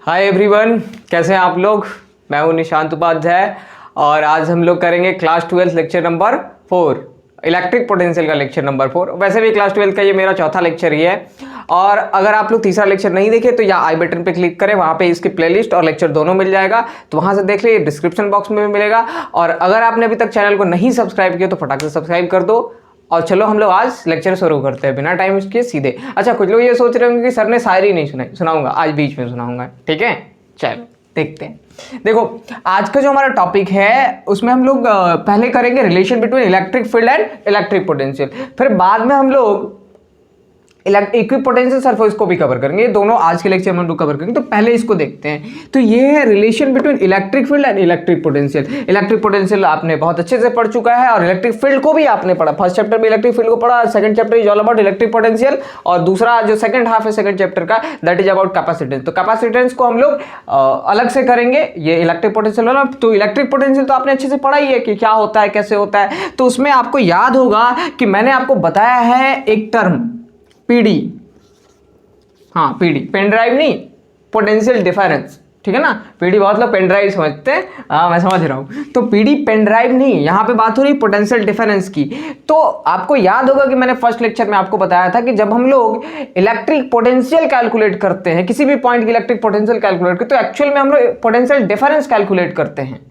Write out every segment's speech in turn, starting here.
Hi everyone, कैसे हैं आप लोग। मैं हूं निशांत उपाध्याय और आज हम लोग करेंगे class 12 lecture number 4, electric potential का लेक्चर नंबर 4। वैसे भी क्लास 12 का ये मेरा चौथा लेक्चर ही है और अगर आप लोग तीसरा लेक्चर नहीं देखे तो या आई बटन पे क्लिक करें, वहाँ पे इसकी प्लेलिस्ट और लेक्चर दोनों मिल जाएगा, तो वहाँ से देख लीजिए। डिस्क्रिप्शन बॉक्स में भी मिलेगा। और अगर आपने अभी तक चैनल को नहीं सब्सक्राइब किया तो फटाक से सब्सक्राइब कर दो। और चलो हम लोग आज लेक्चर शुरू करते हैं बिना टाइम इसके सीधे। अच्छा, कुछ लोग ये सोच रहे होंगे कि सर ने शायरी नहीं सुनाई, सुनाऊंगा आज बीच में सुनाऊंगा, ठीक है। चलो देखते हैं। देखो आज का जो हमारा टॉपिक है उसमें हम लोग पहले करेंगे relation between electric field and electric potential, फिर बाद में हम लोग इक्विपोटेंशियल सरफेस को भी कवर करेंगे। ये दोनों आज के लेक्चर में हम लोग कवर करेंगे। तो पहले इसको देखते हैं। तो ये है relation between electric field and electric potential. Electric potential आपने बहुत अच्छे से पढ़ चुका है और इलेक्ट्रिक फील्ड को भी आपने पढ़ा। फर्स्ट चैप्टर में इलेक्ट्रिक फील्ड को पढ़ा, second chapter is all about electric potential और दूसरा जो सेकंड हाफ है सेकंड चैप्टर का दैट इज अबाउट कैपेसिटेंस। तो कैपेसिटेंस को हम लोग अलग से करेंगे, ये इलेक्ट्रिक पोटेंशियल वाला। तो इलेक्ट्रिक पोटेंशियल तो आपने अच्छे से पढ़ा ही है कि क्या होता है, कैसे होता है। तो उसमें आपको याद होगा कि मैंने आपको बताया है एक टर्म पीडी, हाँ पीडी, पेन ड्राइव नहीं, पोटेंशियल डिफरेंस, ठीक है ना। पीडी बहुत लोग पेन ड्राइव समझते हैं, हाँ मैं समझ रहा हूँ। तो पीडी पेन ड्राइव नहीं, यहाँ पे बात हो रही पोटेंशियल डिफरेंस की। तो आपको याद होगा कि मैंने फर्स्ट लेक्चर में आपको बताया था कि जब हम लोग इलेक्ट्रिक पोटेंशियल कैलकुलेट करते हैं, किसी भी पॉइंट की इलेक्ट्रिक पोटेंशियल कैलकुलेट करते हैं, तो एक्चुअल में हम लोग पोटेंशियल डिफरेंस कैलकुलेट करते हैं।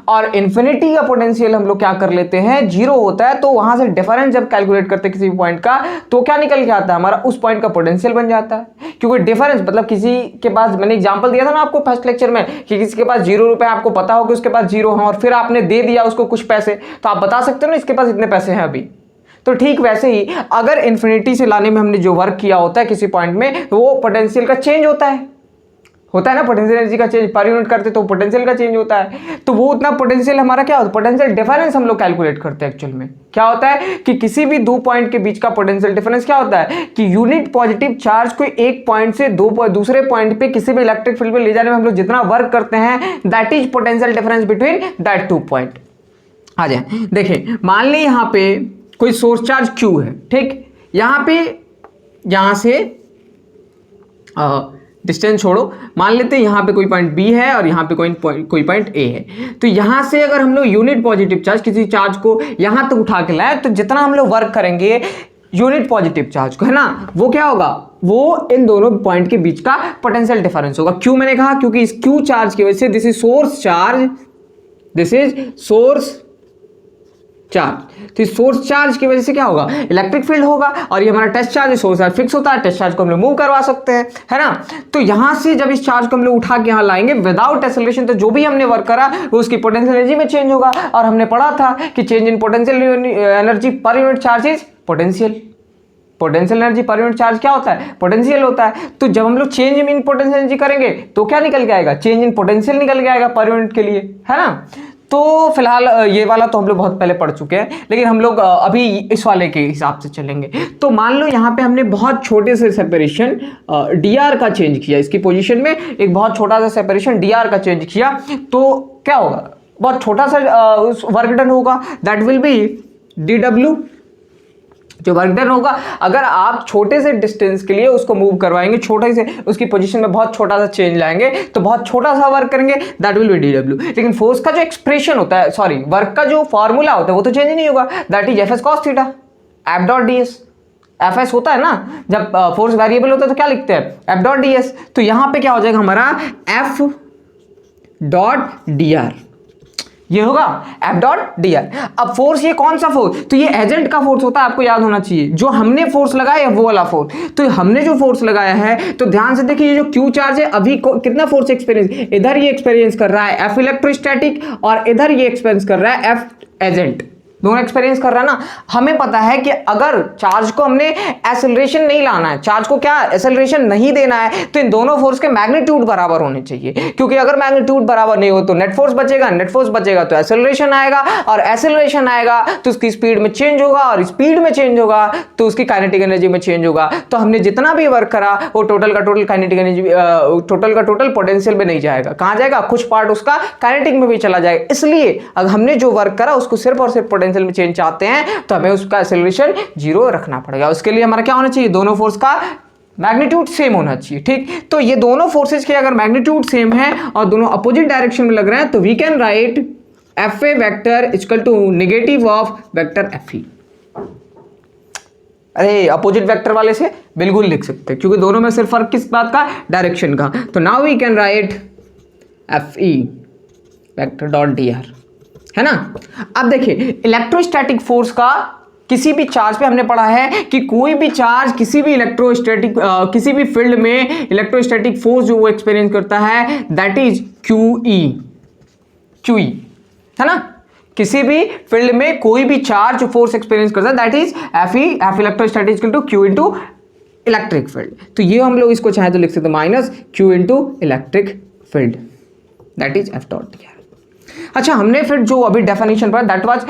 और इन्फिनिटी का पोटेंशियल हम लोग क्या कर लेते हैं, जीरो होता है। तो वहां से डिफरेंस जब कैलकुलेट करते हैं किसी भी पॉइंट का, तो क्या निकल के आता है, हमारा उस पॉइंट का पोटेंशियल बन जाता है। क्योंकि डिफरेंस मतलब किसी के पास, मैंने एग्जांपल दिया था ना आपको फर्स्ट लेक्चर में कि किसी के पास 0 रुपए, आपको पता हो कि उसके पास 0 है और फिर आपने दे दिया उसको कुछ पैसे, तो आप बता सकते हो ना इसके पास इतने पैसे हैं अभी। तो ठीक वैसे ही अगर इन्फिनिटी से लाने में हमने जो वर्क किया होता है किसी पॉइंट में, तो वो पोटेंशियल का चेंज होता है ना। पोटेंशियल एनर्जी का चेंज पर यूनिट करते तो पोटेंशियल का चेंज होता है। तो वो उतना पोटेंशियल हमारा क्या होता है, पोटेंशियल डिफरेंस हम लोग कैलकुलेट करते हैं। एक्चुअल में क्या होता है कि किसी भी दो पॉइंट के बीच का पोटेंशियल डिफरेंस क्या होता है कि यूनिट पॉजिटिव चार्ज को एक पॉइंट से दूसरे पॉइंट पे किसी भी इलेक्ट्रिक फील्ड में ले जाने में हम लोग जितना वर्क करते हैं, that is potential difference between that two point. आ जाए देखिए, मान ली यहां पे कोई सोर्स चार्ज Q है, ठीक। यहां से डिस्टेंस छोड़ो, मान लेते हैं यहाँ पे कोई पॉइंट B है और यहाँ पे कोई पॉइंट A है। तो यहाँ से अगर हम लोग यूनिट पॉजिटिव चार्ज किसी चार्ज को यहाँ तक उठा के लाए, तो जितना हम लोग वर्क करेंगे यूनिट पॉजिटिव चार्ज को, है ना, वो क्या होगा, वो इन दोनों पॉइंट के बीच का पोटेंशियल डिफरेंस होगा। क्यों मैंने कहा, क्योंकि इस Q चार्ज की वजह से this is source charge, this is source charge. तो सोर्स चार्ज की वजह से क्या होगा, इलेक्ट्रिक फील्ड होगा। और ये हमारा टेस्ट चार्ज है, सोर्स चार्ज फिक्स होता है, टेस्ट चार्ज को हम लोग मूव करवा सकते हैं, है ना। तो यहां से जब इस चार्ज को हम लोग उठा के यहां लाएंगे विदाउट एक्सेलरेशन, तो जो भी हमने वर्क करा वो उसकी पोटेंशियल एनर्जी में चेंज होगा। और हमने पढ़ा था कि change in potential energy per unit charge is potential. Potential energy per unit charge क्या होता है, पोटेंशियल होता है। तो जब हम लोग चेंज इन पोटेंशियल एनर्जी करेंगे तो क्या निकल के आएगा, चेंज इन पोटेंशियल निकल के आएगा पर यूनिट के लिए, है ना। तो फिलहाल ये वाला तो हम लोग बहुत पहले पढ़ चुके हैं, लेकिन हम लोग अभी इस वाले के हिसाब से चलेंगे। तो मान लो यहाँ पे हमने बहुत छोटे से सेपरेशन dr का चेंज किया, इसकी पोजीशन में एक बहुत छोटा सा सेपरेशन dr का चेंज किया, तो क्या होगा, बहुत छोटा सा वर्क डन होगा, दैट विल बी dw। जो वर्क डन होगा, अगर आप छोटे से डिस्टेंस के लिए उसको मूव करवाएंगे, छोटे से उसकी पोजीशन में बहुत छोटा सा चेंज लाएंगे, तो बहुत छोटा सा वर्क करेंगे, दैट विल बी dw। लेकिन फोर्स का जो एक्सप्रेशन होता है, सॉरी वर्क का जो फॉर्मूला होता है वो तो चेंज नहीं होगा, that is Fs cos theta F dot ds। Fs होता है ना, जब फोर्स वेरिएबल होता है तो क्या लिखते हैं, F डॉट ds। तो यहां पे क्या हो जाएगा हमारा F डॉट dr, ये होगा F डॉट dr। अब फोर्स, ये कौन सा फोर्स, तो ये एजेंट का फोर्स होता है, आपको याद होना चाहिए। जो हमने फोर्स लगाया है वो वाला फोर्स, तो हमने जो फोर्स लगाया है, तो ध्यान से देखिए, ये जो Q चार्ज है अभी कितना फोर्स एक्सपीरियंस, इधर ये एक्सपीरियंस कर रहा है F इलेक्ट्रोस्टैटिक और इधर ये एक्सपीरियंस कर रहा है F एजेंट, दोनों एक्सपीरियंस कर रहा है ना। हमें पता है कि अगर चार्ज को हमने एक्सेलरेशन नहीं लाना है, चार्ज को क्या एक्सेलरेशन नहीं देना है, तो इन दोनों फोर्स के मैग्नीट्यूड बराबर होने चाहिए। क्योंकि अगर मैग्नीट्यूड बराबर नहीं हो तो नेट फोर्स बचेगा, नेट फोर्स बचेगा तो एक्सेलरेशन आएगा, और एक्सेलरेशन आएगा तो उसकी स्पीड में चेंज होगा, और स्पीड में चेंज होगा तो उसकी काइनेटिक एनर्जी में चेंज होगा। तो हमने जितना भी वर्क करा वो टोटल का टोटल काइनेटिक एनर्जी, टोटल का टोटल पोटेंशियल में नहीं जाएगा। कहां जाएगा, कुछ पार्ट उसका काइनेटिक में भी चला जाएगा। इसलिए अगर हमने जो वर्क करा उसको सिर्फ और सिर्फ पोटेंशियल में चेंज चाहते हैं तो हमें उसका एक्सेलरेशन 0 रखना पड़ेगा। उसके लिए हमारा क्या होना चाहिए, दोनों फोर्स का मैग्नीट्यूड सेम होना चाहिए। ठीक, तो ये दोनों फोर्सेज के अगर मैग्नीट्यूड सेम है और दोनों अपोजिट डायरेक्शन में लग रहे हैं तो we can write F A vector equal to negative of vector F E. अरे अपोजिट वेक्टर वाले से बिल्कुल लिख सकते हैं क्योंकि दोनों में सिर्फ फर्क किस बात का, डायरेक्शन का। तो now we can write F E vector dot D R, है ना। अब देखिए इलेक्ट्रोस्टैटिक फोर्स का किसी भी चार्ज पे हमने पढ़ा है कि कोई भी चार्ज किसी भी इलेक्ट्रोस्टैटिक किसी भी फील्ड में इलेक्ट्रोस्टैटिक फोर्स जो वो एक्सपीरियंस करता है दैट इज क्यू ई, है ना। किसी भी फील्ड में कोई भी चार्ज जो फोर्स एक्सपीरियंस करता है that is F electrostatic equal to Q into electric field. तो ये हम लोग इसको चाहे तो लिख सकते हैं minus Q into electric field that is F dot D are. अच्छा, हमने फिर जो अभी डेफिनेशन पढ़ा दैट वाज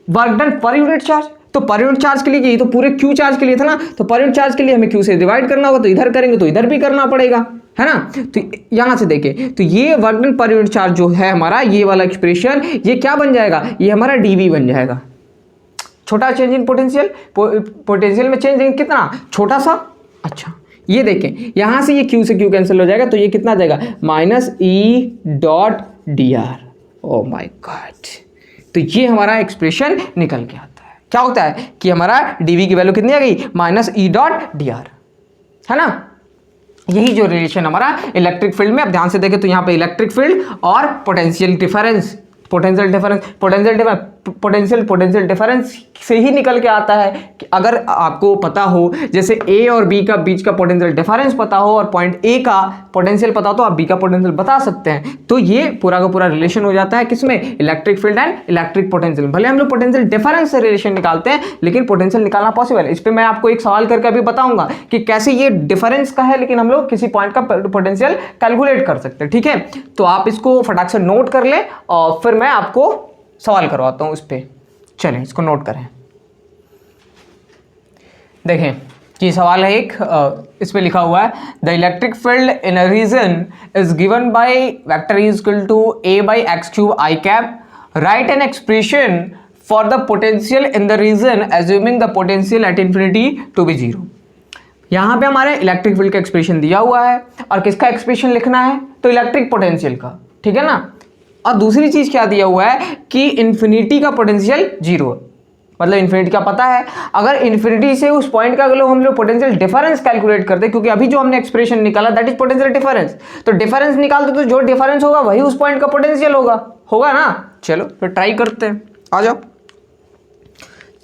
वर्क डन पर यूनिट चार्ज। तो पर यूनिट चार्ज के लिए ये तो पूरे क्यू चार्ज के लिए था ना, तो पर यूनिट चार्ज के लिए हमें क्यू से डिवाइड करना होगा, तो इधर करेंगे तो इधर भी करना पड़ेगा, है ना। तो यहां से देखें तो ये वर्क डन पर यूनिट चार्ज जो है हमारा, ये वाला एक्सप्रेशन ये क्या बन जाएगा, ये हमारा डीवी बन जाएगा। छोटा चेंज इन पोटेंशियल, पोटेंशियल में चेंज कितना छोटा सा। अच्छा ये देखें यहां से ये क्यू से क्यू कैंसिल हो जाएगा तो ये कितना आ जाएगा minus E dot D are. Oh my God, तो ये हमारा एक्सप्रेशन निकल के आता है। क्या होता है कि हमारा डीवी की वैल्यू कितनी आ गई, minus E dot D R, है ना। यही जो रिलेशन हमारा इलेक्ट्रिक फील्ड में, अब ध्यान से देखें तो यहाँ पे इलेक्ट्रिक फील्ड और पोटेंशियल डिफरेंस डिफरेंस से ही निकल के आता है कि अगर आपको पता हो, जैसे ए और बी का बीच का पोटेंशियल डिफरेंस पता हो और पॉइंट ए का पोटेंशियल पता हो तो आप बी का पोटेंशियल बता सकते हैं। तो ये पूरा का पूरा रिलेशन हो जाता है किसमें, electric field and electric potential. भले हम लोग पोटेंशियल डिफरेंस से रिलेशन निकालते हैं लेकिन पोटेंशियल निकालना पॉसिबल है। इस पर मैं आपको एक सवाल करके अभी बताऊंगा कि कैसे ये डिफरेंस का है लेकिन हम लोग किसी पॉइंट का पोटेंशियल कैलकुलेट कर सकते हैं। ठीक है, तो आप इसको फटाक से नोट कर ले और फिर मैं आपको सवाल करवाता हूं उस पर। चलें इसको नोट करें। देखें ये सवाल है एक, इस पे लिखा हुआ है the electric field in a region is given by vector is equal to A by x cube I cap, write an expression for the potential in the region assuming the potential at infinity to be zero. यहाँ पे हमारे electric field का expression दिया हुआ है और किसका expression लिखना है, तो इलेक्ट्रिक पोटेंशियल का, ठीक है ना। और दूसरी चीज क्या दिया हुआ है कि इन्फिनिटी का पोटेंशियल जीरो, मतलब इन्फिनिटी का पता है। अगर इन्फिनिटी से उस पॉइंट का अगर हम लोग पोटेंशियल डिफरेंस कैलकुलेट करते, क्योंकि अभी जो हमने एक्सप्रेशन निकाला दैट इज पोटेंशियल डिफरेंस, तो डिफरेंस निकालते तो जो डिफरेंस होगा वही उस पॉइंट का पोटेंशियल होगा ना। चलो तो ट्राई करते हैं, आ जाओ।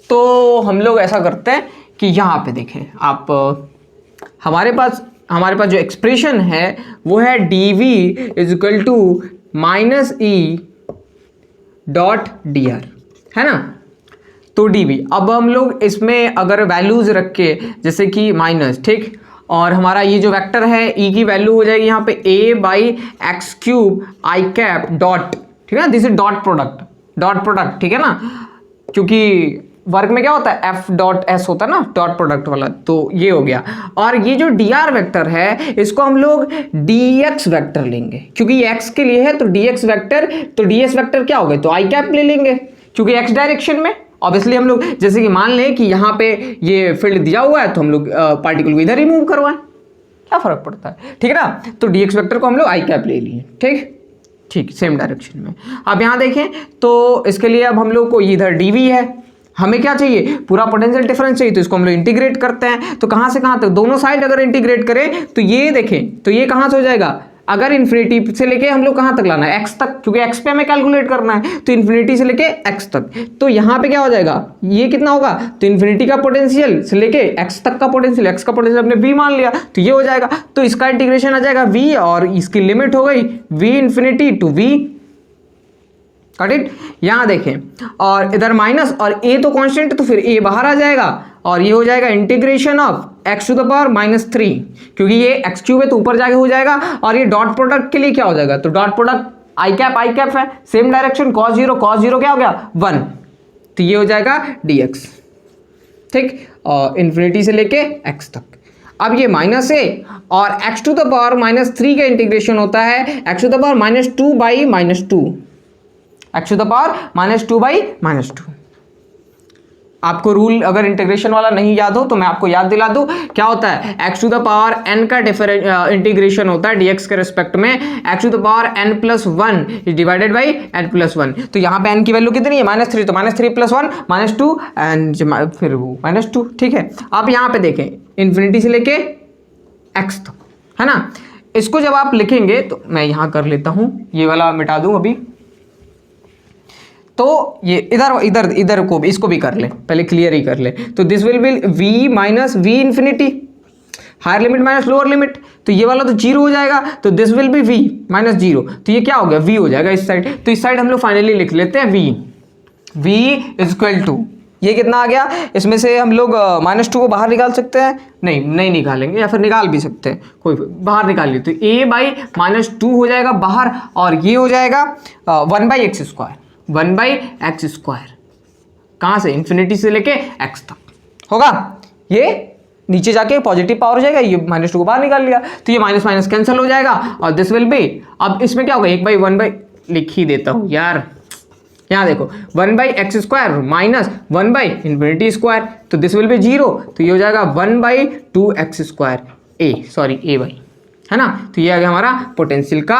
तो हम लोग ऐसा करते हैं कि यहाँ पे देखें आप, हमारे पास जो एक्सप्रेशन है वो है D V is equal to minus E dot D R, है ना। तो डी वी, अब हम लोग इसमें अगर वैल्यूज रख के जैसे कि माइनस, ठीक, और हमारा ये जो वेक्टर है ई की वैल्यू हो जाएगी यहाँ पे A by x cube I cap dot, ठीक है, दिस इज डॉट प्रोडक्ट, ठीक है ना, क्योंकि वर्क में क्या होता है एफ डॉट एस होता है ना, डॉट प्रोडक्ट वाला, तो ये हो गया। और ये जो डी आर वेक्टर है इसको हम लोग डी एक्स वैक्टर लेंगे क्योंकि ये एक्स के लिए है, तो डी एक्स वैक्टर, तो डी एस वैक्टर क्या हो गए, तो आई कैप ले लेंगे क्योंकि एक्स डायरेक्शन में। ऑब्वियसली हम लोग जैसे कि मान लें कि यहाँ पे ये फील्ड दिया हुआ है तो हम लोग पार्टिकल को इधर ही मूव करवाएं, क्या फर्क पड़ता है, ठीक है ना। तो डी एक्स वैक्टर को हम लोग आई कैप ले लिए, ठीक सेम डायरेक्शन में। अब यहाँ देखें तो इसके लिए अब हम लोग को इधर डी वी है, हमें क्या चाहिए, पूरा पोटेंशियल डिफरेंस चाहिए, तो इसको हम लोग इंटीग्रेट करते हैं। तो कहां से कहां तक, दोनों साइड अगर इंटीग्रेट करें तो ये देखें तो ये कहां से हो जाएगा, अगर इन्फिनिटी से लेके हम लोग कहां तक लाना है, एक्स तक, क्योंकि एक्स पे हमें कैलकुलेट करना है, तो इन्फिनिटी से लेके एक्स तक। तो यहाँ पे क्या हो जाएगा, ये कितना होगा, तो इन्फिनिटी का पोटेंशियल से लेके एक्स तक का पोटेंशियल, एक्स का पोटेंशियल हमने वी मान लिया तो ये हो जाएगा, तो इसका इंटीग्रेशन आ जाएगा वी और इसकी लिमिट हो गई V infinity to V, got it. यहां देखें और इधर माइनस और ए तो कांस्टेंट, तो फिर ए बाहर आ जाएगा और ये हो जाएगा integration of X to the power -3, क्योंकि ये एक्स क्यूब है तो ऊपर जाके हो जाएगा। और ये डॉट प्रोडक्ट के लिए क्या हो जाएगा, तो डॉट प्रोडक्ट आई कैप है, सेम डायरेक्शन, cos जीरो क्या हो गया 1, तो ये हो जाएगा dx, ठीक, और इन्फिनिटी से लेके x तक। अब ये माइनस है और x टू द पावर -3 का इंटीग्रेशन होता है x to the power -2 by -2, X to the power -2/-2। आपको रूल अगर इंटीग्रेशन वाला नहीं याद हो तो मैं आपको याद दिला दूं, क्या होता है x to the power n का इंटीग्रेशन होता है dx के रिस्पेक्ट में x to the power n+1 divided by n+1। तो यहाँ पे n की वैल्यू कितनी है -3, तो -3 + 1 -2 एंड फिर वो -2। ठीक है, आप यहाँ पे देखें इन्फिनिटी से लेके x तक, है ना। इसको जब आप लिखेंगे तो मैं यहाँ कर लेता हूँ, ये वाला मिटा दूँ अभी, तो ये इधर को इसको भी कर ले, पहले क्लियर ही कर ले। तो this will be v minus v infinity, higher limit minus lower limit, तो ये वाला तो 0 हो जाएगा, तो दिस विल बी v -0, तो ये क्या हो गया v हो जाएगा इस साइड। तो इस साइड हम लोग फाइनली लिख लेते हैं v इज इक्वल टू, ये कितना आ गया, इसमें से हम लोग -2 को बाहर निकाल सकते हैं, नहीं निकालेंगे, या फिर निकाल भी सकते हैं, कोई बाहर निकालिए, तो a/-2 हो जाएगा बाहर, और ये हो जाएगा 1/x², 1/x², कहाँ से, इन्फिनिटी से लेके x तक होगा। ये नीचे जाके पॉजिटिव पावर हो जाएगा, ये -2 को बाहर निकाल लिया, तो ये माइनस माइनस कैंसिल हो जाएगा, और दिस विल बी, अब इसमें क्या होगा, 1/1 लिख ही देता हूँ यार, यहाँ देखो 1/x² माइनस 1/∞², तो दिस विल बी 0, तो ये हो जाएगा 1/2x², a/, है ना। तो ये आ गया हमारा पोटेंशियल का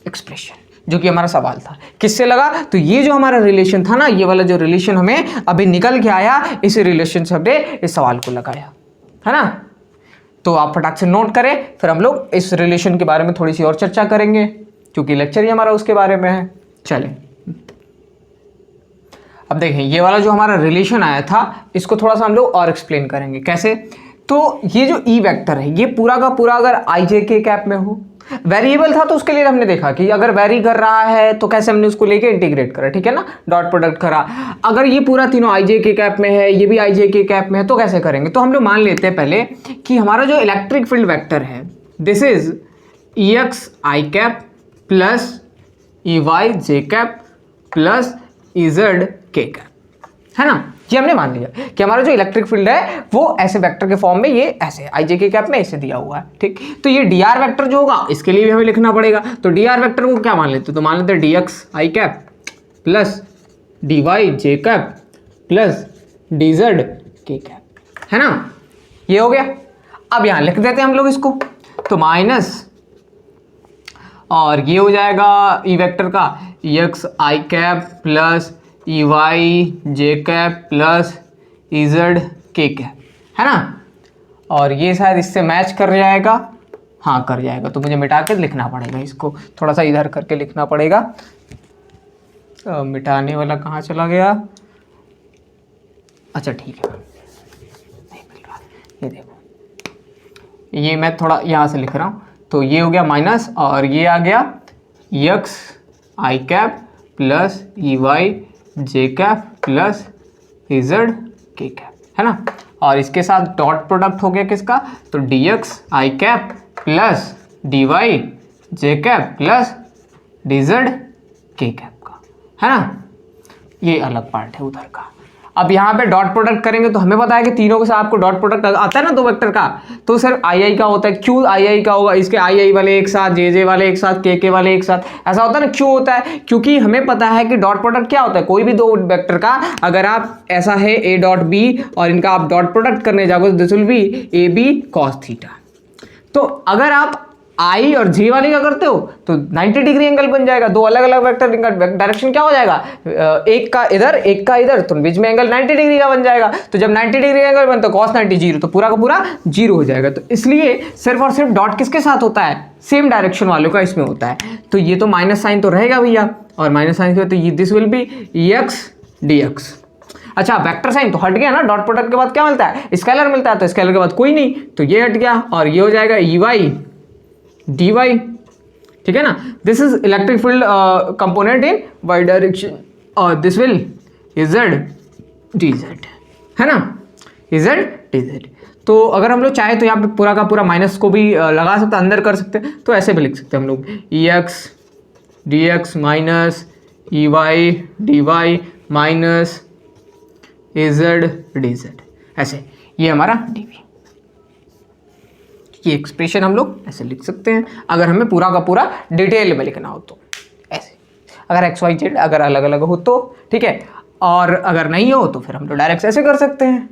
एक्सप्रेशन, जो कि हमारा सवाल था। किससे लगा, तो ये जो हमारा रिलेशन था ना, ये वाला जो रिलेशन हमें अभी निकल के आया, इस रिलेशन से हमने इस सवाल को लगाया, है ना। तो आप फटाक से नोट करें, फिर हम लोग इस रिलेशन के बारे में थोड़ी सी और चर्चा करेंगे, क्योंकि लेक्चर ही हमारा उसके बारे में है। चलें, अब देखें ये वाला जो हमारा रिलेशन आया था, इसको थोड़ा सा हम लोग और एक्सप्लेन करेंगे। कैसे, तो ये जो ई वेक्टर है, ये पूरा का पूरा अगर आई जे के कैप में हो, वेरिएबल था तो उसके लिए हमने देखा कि अगर वेरी कर रहा है तो कैसे हमने उसको लेके इंटीग्रेट करा, ठीक है ना, डॉट प्रोडक्ट करा। अगर ये पूरा तीनों आई जे के कैप में है, ये भी आई जे के कैप में है, तो कैसे करेंगे। तो हम लोग मान लेते हैं पहले कि हमारा जो इलेक्ट्रिक फील्ड वेक्टर है, this is E X I cap plus E Y J cap plus E Z K cap, है ना। ये हमने मान लिया कि हमारा जो इलेक्ट्रिक फील्ड है वो ऐसे वेक्टर के फॉर्म में, ये ऐसे आई जे के कैप में ऐसे दिया हुआ है, ठीक। तो ये डी आर वेक्टर जो होगा, इसके लिए भी हमें लिखना पड़ेगा। तो डी आर वेक्टर को क्या मान लेते, तो मान लेते D x I cap plus D Y J cap plus D Z K cap, है ना। ये हो गया। अब यहाँ लिख देते हैं हम लोग इसको, तो माइनस, और ये हो जाएगा ई वेक्टर का ई X I cap plus E Y J cap plus E Z K cap, है ना। और ये शायद इससे मैच कर जाएगा, हाँ कर जाएगा, तो मुझे मिटा के लिखना पड़ेगा, इसको थोड़ा सा इधर करके लिखना पड़ेगा। मिटाने वाला कहाँ चला गया, अच्छा ठीक है, नहीं मिल रहा, ये देखो, ये मैं थोड़ा यहाँ से लिख रहा हूँ, तो ये हो गया माइनस, और ये आ गया ई X I cap plus E Y J cap plus E Z K cap, है ना। और इसके साथ डॉट प्रोडक्ट हो गया किसका, तो D x I cap plus D Y J cap plus D Z K cap का, है ना। ये अलग पार्ट है उधर का। अब यहाँ पे डॉट प्रोडक्ट करेंगे तो हमें पता है कि तीनों के साथ आपको डॉट प्रोडक्ट आता है ना, दो वेक्टर का, तो सिर्फ आई आई का होता है। क्यों आई आई का होगा, इसके आई आई वाले एक साथ, जे जे वाले एक साथ, के वाले एक साथ, ऐसा होता है ना। क्यों होता है, क्योंकि हमें पता है कि डॉट प्रोडक्ट क्या होता है, कोई भी दो वेक्टर का अगर आप ऐसा है ए डॉट बी और इनका आप डॉट प्रोडक्ट करने जाओगे तो this will be A B cos theta. तो अगर आप आई और जे वाले का करते हो तो 90 डिग्री एंगल बन जाएगा, दो अलग अलग वेक्टर, इनका डायरेक्शन क्या हो जाएगा, एक का इधर एक का इधर, तो बीच में एंगल 90 डिग्री का बन जाएगा। तो जब 90 डिग्री एंगल बनता है cos 90 जीरो, तो पूरा का पूरा जीरो हो जाएगा। तो इसलिए सिर्फ और सिर्फ डॉट किसके साथ होता है, सेम डायरेक्शन वालों का इसमें होता है। तो ये तो माइनस साइन तो रहेगा भैया, और माइनस साइन तो ये this will be X D x. अच्छा वेक्टर साइन तो हट गया ना, डॉट प्रोडक्ट के बाद क्या मिलता है, स्केलर मिलता है, तो स्केलर के बाद कोई नहीं, तो ये हट गया, और ये हो जाएगा ई वाई डी वाई, ठीक है ना। This is electric field component in Y direction, और this will E z d z, है ना, इजेड डी जेड। तो अगर हम लोग चाहे तो यहाँ पे पूरा का पूरा माइनस को भी लगा सकते, अंदर कर सकते हैं, तो ऐसे भी लिख सकते हैं हम लोग, E x D x minus E Y D y minus E z d z, ऐसे। ये हमारा डी वी, ये एक्सप्रेशन हम लोग ऐसे लिख सकते हैं अगर हमें पूरा का पूरा डिटेल में लिखना हो तो, ऐसे। अगर एक्स वाई जेड अगर अलग अलग हो तो, ठीक है, और अगर नहीं हो तो फिर हम लोग डायरेक्ट ऐसे कर सकते हैं।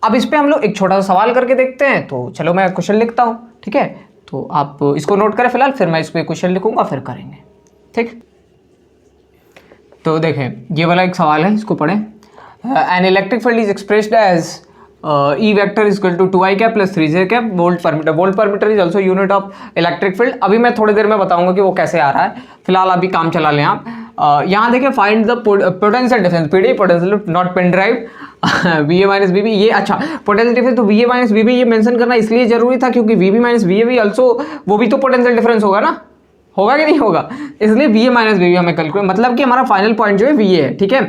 अब इस पे हम लोग एक छोटा सा सवाल करके देखते हैं। तो चलो मैं क्वेश्चन लिखता हूँ, ठीक है, तो आप इसको नोट करें फिलहाल, फिर मैं इस पर क्वेश्चन लिखूंगा, फिर करेंगे, ठीक। तो देखें ये वाला एक सवाल है, इसको पढ़ें। An electric field is expressed as E vector is equal to 2i cap plus 3j cap volt per meter. Volt per meter is also unit of electric field. अभी मैं थोड़ी देर में बताऊंगा कि वो कैसे आ रहा है, फिलहाल अभी काम चला लें आप। यहाँ देखिए find the potential difference, PD potential not pen drive V minus V B. ये अच्छा पोटेंशियल डिफरेंस, तो वी माइनस वी बी ये मेंशन करना इसलिए जरूरी था क्योंकि V B minus V A भी ऑल्सो वो भी तो पोटेंशियल डिफरेंस होगा ना, होगा कि नहीं होगा, इसलिए V A minus V B हमें कैलकुलेट, मतलब कि हमारा फाइनल पॉइंट जो है वी ए है, ठीक है।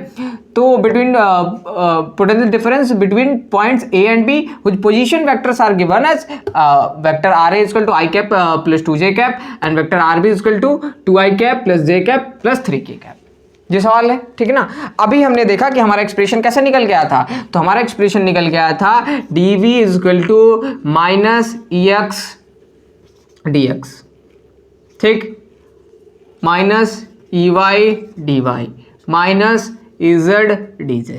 तो between potential difference between points A and B which position vectors are given as vector R A is equal to I cap plus 2j cap and vector R B is equal to 2i cap plus j cap plus 3k cap. ये सवाल है, ठीक है ना। अभी हमने देखा कि हमारा एक्सप्रेशन कैसे निकल गया था, तो हमारा एक्सप्रेशन निकल गया था dv is equal to minus ex dx, ठीक, minus ey dy minus ez dz।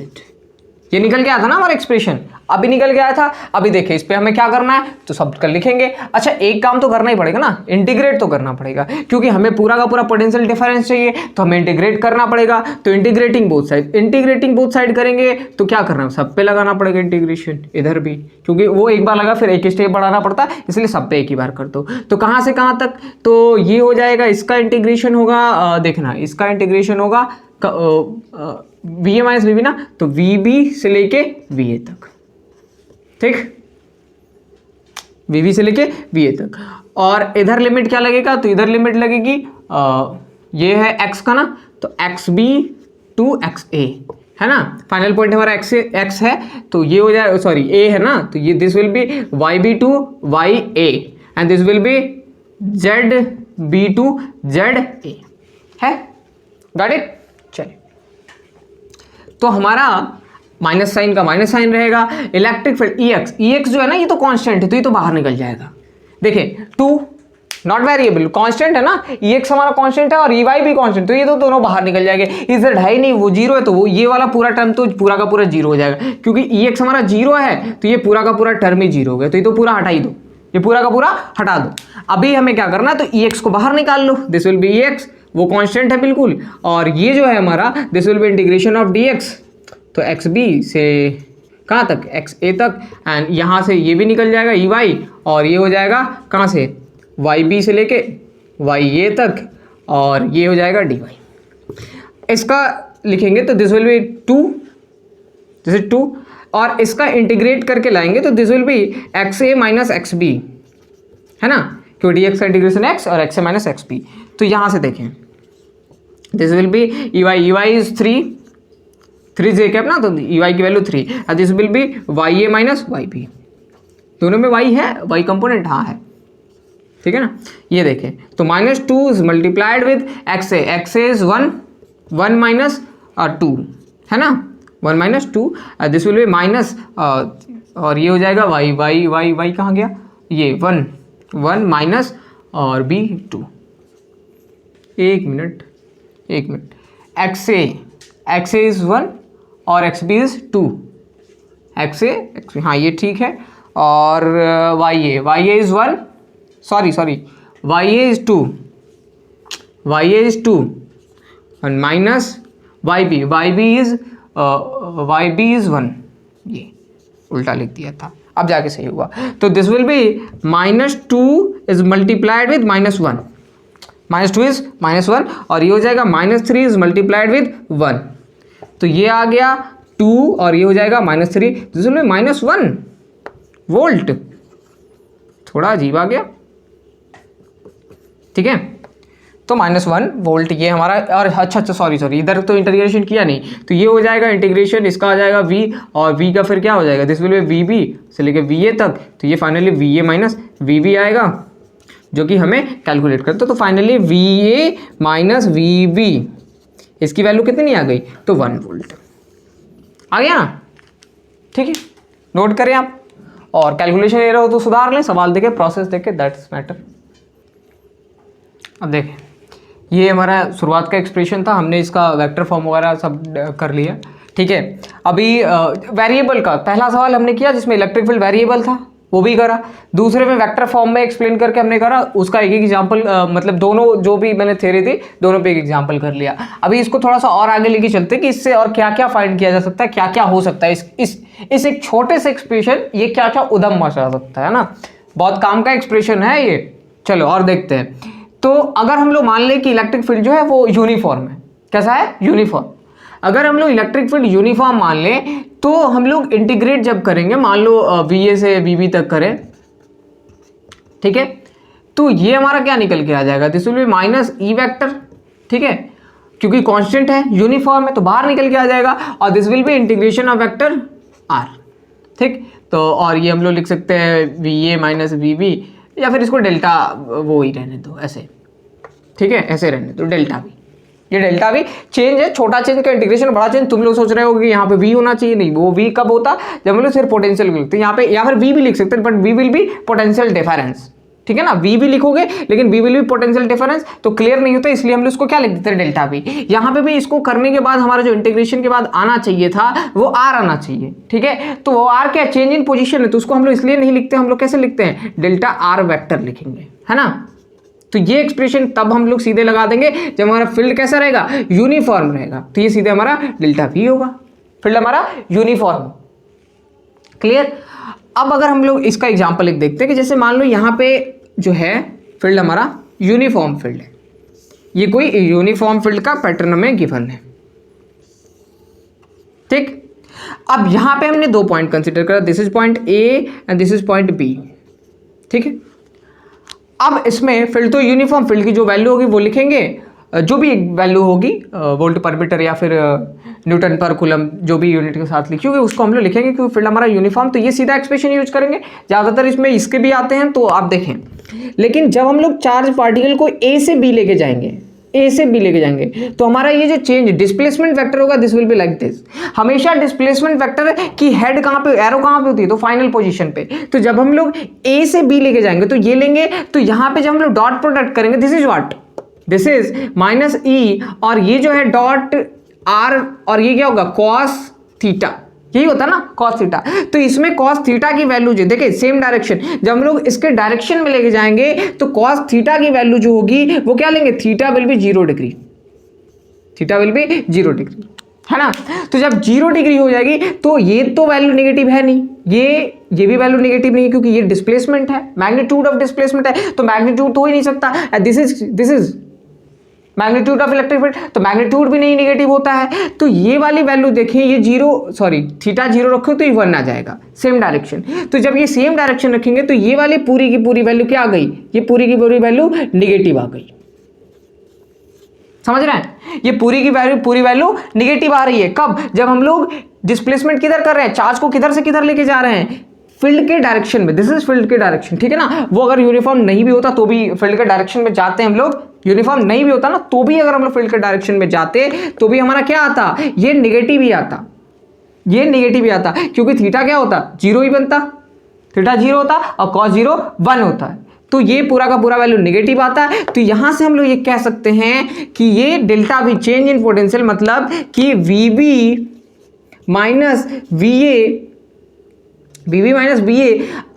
ये निकल गया था ना हमारा एक्सप्रेशन, अभी निकल गया था। अभी देखिए इस पे हमें क्या करना है, तो सब कर लिखेंगे। अच्छा एक काम तो करना ही पड़ेगा ना, इंटीग्रेट तो करना पड़ेगा, क्योंकि हमें पूरा का पूरा पोटेंशियल डिफरेंस चाहिए, तो हमें इंटीग्रेट करना पड़ेगा। तो integrating both side, integrating both side करेंगे तो क्या करना है, सब पे लगाना पड़ेगा इंटीग्रेशन, इधर भी, क्योंकि वो एक बार लगा फिर एक स्टेप बढ़ाना पड़ता है, इसलिए सब पे एक ही बार कर दो। तो कहाँ से कहाँ तक, तो ये हो जाएगा, इसका इंटीग्रेशन होगा, देखना इसका इंटीग्रेशन होगा V A minus V B ना, तो वी बी से लेके वी ए तक, ठीक, वी बी से लेके वी ए तक। और इधर लिमिट क्या लगेगा, तो इधर लिमिट लगेगी ये है x का ना, तो एक्स बी टू एक्स ए है ना, फाइनल पॉइंट हमारा x है, तो ये हो जाए, सॉरी a है ना, तो ये this will be y B to y a and this will be z B to z a है, गॉट इट। चलिए तो हमारा माइनस साइन का माइनस साइन रहेगा, इलेक्ट्रिक फील्ड EX जो है ना ये तो कांस्टेंट है, तो ये तो बाहर निकल जाएगा। देखिए 2 नॉट वेरिएबल, कांस्टेंट है ना, EX हमारा कांस्टेंट है और EY भी कांस्टेंट, तो ये तो दोनों बाहर निकल जाएंगे। इधर है ही नहीं, वो जीरो है, तो वो ये वाला पूरा टर्म तो पूरा का पूरा जीरो हो जाएगा, क्योंकि EX हमारा जीरो है तो ये पूरा का पूरा टर्म ही जीरो हो गया, तो ये तो पूरा हटा ही दो, ये पूरा का पूरा हटा दो। अभी हमें क्या करना है, तो EX को बाहर निकाल लो, दिस विल बी EX, वो कांस्टेंट है बिल्कुल, और ये जो है हमारा this will B integration of dx, तो एक्स बी से कहाँ तक, एक्स ए तक, एंड यहाँ से ये भी निकल जाएगा ई वाई, और ये हो जाएगा कहाँ से, वाई बी से लेके वाई ए तक, और ये हो जाएगा डी वाई। इसका लिखेंगे तो this will be 2, this is 2, और इसका इंटीग्रेट करके लाएंगे तो this will be X A minus X B, है ना, क्यों डी एक्स का इंटीग्रेशन एक्स और X A minus X B. तो यहाँ से देखें this will be E Y is 3j cap ना, तो ई वाई की value 3, and this will be Y A minus Y B, दोनों में वाई है, वाई कंपोनेंट हाँ है, ठीक है ना। ये देखें तो -2 is multiplied with x A is 1 minus 2 है ना, 1 minus 2, this will be minus, और ये हो जाएगा वाई वाई वाई वाई कहाँ गया, ये 1 माइनस और बी 2, एक मिनट एक्स ए इज 1 और X B is 2, X A हाँ ये ठीक है, और Y A is 1, sorry Y A is 2 और माइनस वाई बी इज 1, ये उल्टा लिख दिया था, अब जाके सही हुआ। तो this will be -2 is multiplied with -1, -2 is -1, और ये हो जाएगा -3 इज मल्टीप्लाइड विद 1, तो ये आ गया 2 और ये हो जाएगा -3, दिस विल बी -1 वोल्ट, थोड़ा अजीब आ गया, ठीक है। तो -1 वोल्ट ये हमारा, और अच्छा सॉरी इधर तो इंटीग्रेशन किया नहीं, तो ये हो जाएगा इंटीग्रेशन, इसका आ जाएगा v, और v का फिर क्या हो जाएगा, दिस विल बी vb से लेके va तक, तो ये फाइनली va माइनस vb आएगा, जो कि हमें कैलकुलेट करते, तो फाइनली va माइनस vb, इसकी वैल्यू कितनी आ गई, तो 1 वोल्ट आ गया ना, ठीक है। नोट करें आप, और कैलकुलेशन ले रहे हो तो सुधार लें, सवाल देखे, प्रोसेस देखे, दैट्स मैटर। अब देखें ये हमारा शुरुआत का एक्सप्रेशन था, हमने इसका वेक्टर फॉर्म वगैरह सब कर लिया, ठीक है। अभी वेरिएबल का पहला सवाल हमने किया जिसमें इलेक्ट्रिक फील्ड वेरिएबल था, वो भी करा। दूसरे में वेक्टर फॉर्म में एक्सप्लेन करके हमने करा, उसका एक एग्जांपल मतलब दोनों जो भी मैंने थ्योरी दी दोनों पे एक एग्जांपल कर लिया। अभी इसको थोड़ा सा और आगे लेके चलते हैं कि इससे और क्या क्या फाइंड किया जा सकता है, क्या क्या हो सकता है इस एक छोटे से एक्सप्रेशन, ये क्या क्या उद्यम मचा सकता है ना। बहुत काम का एक्सप्रेशन है ये। चलो और देखते हैं। तो अगर हम लोग मान लें कि इलेक्ट्रिक फील्ड जो है वो यूनिफॉर्म है, कैसा है, यूनिफॉर्म। अगर हम लोग इलेक्ट्रिक फील्ड यूनिफॉर्म मान लें तो हम लोग इंटीग्रेट जब करेंगे, मान लो VA से VB तक करें, ठीक है, तो ये हमारा क्या निकल के आ जाएगा, this will be minus E vector, ठीक है, क्योंकि कांस्टेंट है, यूनिफॉर्म है तो बाहर निकल के आ जाएगा, और this will B integration of vector R, ठीक। तो और ये हम लोग लिख सकते हैं VA माइनस VB, या फिर इसको डेल्टा वो ही रहने दो ऐसे, ठीक है, ऐसे रहने दो डेल्टा भी। ये डेल्टा भी चेंज है, छोटा चेंज का इंटीग्रेशन, बड़ा चेंज तुम लोग सोच रहे हो कि यहाँ पे V होना चाहिए, नहीं, वो V कब होता जब हम लोग सिर्फ पोटेंशियल लिखते हैं यहाँ पे, या फिर V भी लिख सकते हैं, but V will be potential difference, ठीक है ना। V भी लिखोगे लेकिन V will be potential difference, तो क्लियर नहीं होता, इसलिए हम लोग इसको क्या लिख देते हैं, डेल्टा V। यहाँ पे भी इसको करने के बाद हमारा जो इंटीग्रेशन के बाद आना चाहिए था वो R आना चाहिए, ठीक है। तो वो R क्या, चेंज इन पोजिशन है, तो उसको हम लोग इसलिए नहीं लिखते, हम लोग कैसे लिखते हैं, डेल्टा R वेक्टर लिखेंगे, है ना। तो ये एक्सप्रेशन तब हम लोग सीधे लगा देंगे जब हमारा फील्ड कैसा रहेगा, यूनिफॉर्म रहेगा, तो ये सीधे हमारा डेल्टा V होगा, फील्ड हमारा यूनिफॉर्म। क्लियर। अब अगर हम लोग इसका एग्जांपल एक देखते हैं कि जैसे मान लो यहाँ पे जो है फील्ड हमारा यूनिफॉर्म फील्ड है, ये कोई यूनिफॉर्म फील्ड का पैटर्न में गिवन है, ठीक। अब यहाँ पे हमने 2 पॉइंट कंसिडर करा, this is point A and this is point B, ठीक है। अब इसमें फील्ड तो यूनिफॉर्म, फील्ड की जो वैल्यू होगी वो लिखेंगे, जो भी वैल्यू होगी वोल्ट पर मीटर या फिर न्यूटन पर कूलम, जो भी यूनिट के साथ लिखी होगी उसको हम लोग लिखेंगे, क्योंकि फील्ड हमारा यूनिफॉर्म, तो ये सीधा एक्सप्रेशन यूज करेंगे। ज़्यादातर इसमें इसके भी आते हैं तो आप देखें, लेकिन जब हम लोग चार्ज पार्टिकल को A से B लेके जाएंगे, A से B लेके जाएंगे, तो हमारा ये जो चेंज डिस्प्लेसमेंट वेक्टर होगा, this will be like this. हमेशा डिस्प्लेसमेंट वेक्टर की हेड कहाँ पे, एरो कहाँ पे होती है, तो फाइनल पोजीशन पे। तो जब हम लोग A से B लेके जाएंगे तो ये लेंगे, तो यहाँ पे जब हम लोग डॉट प्रोडक्ट करेंगे, this is what, this is minus E, और ये जो है डॉट R, और ये क्या होगा, कॉस थीटा, यही होता है ना, कॉस थीटा। तो इसमें कॉस थीटा की वैल्यू जो देखिए सेम डायरेक्शन, जब हम लोग इसके डायरेक्शन में लेके जाएंगे तो कॉस थीटा की वैल्यू जो होगी वो क्या लेंगे, theta will be 0 degree, theta will be 0 degree, है ना। तो जब 0 डिग्री हो जाएगी तो ये तो वैल्यू नेगेटिव है नहीं, ये भी वैल्यू नेगेटिव नहीं है, क्योंकि ये डिस्प्लेसमेंट है, मैग्नीट्यूड ऑफ डिस्प्लेसमेंट है, तो मैग्नीट्यूड तो हो ही नहीं सकता, this is magnitude of electric field, तो मैग्नीट्यूड भी नहीं नेगेटिव होता है। तो ये वाली वैल्यू देखें, ये थीटा 0 रखो तो ये 1 आ जाएगा, सेम डायरेक्शन। तो जब ये सेम डायरेक्शन रखेंगे तो ये वाली पूरी की पूरी वैल्यू क्या आ गई, ये पूरी की पूरी वैल्यू नेगेटिव आ गई, समझ रहे हैं। ये पूरी वैल्यू नेगेटिव आ रही है, कब, जब हम लोग डिस्प्लेसमेंट किधर कर रहे हैं, चार्ज को किधर से किधर लेके जा रहे हैं, फील्ड के डायरेक्शन में, दिस इज फील्ड के डायरेक्शन, ठीक है ना। वो अगर यूनिफॉर्म नहीं भी होता तो भी फील्ड के डायरेक्शन में जाते हैं हम लोग, यूनिफॉर्म नहीं भी होता ना तो भी अगर हम लोग फील्ड के डायरेक्शन में जाते तो भी हमारा क्या आता, ये नेगेटिव ही आता, ये नेगेटिव ही आता, क्योंकि थीटा क्या होता, 0 ही बनता, थीटा 0 होता और कॉस 0 1 होता है, तो ये पूरा का पूरा वैल्यू नेगेटिव आता है। तो यहां से हम लोग ये कह सकते हैं कि ये डेल्टा भी चेंज इन पोटेंशियल, मतलब कि VB माइनस VA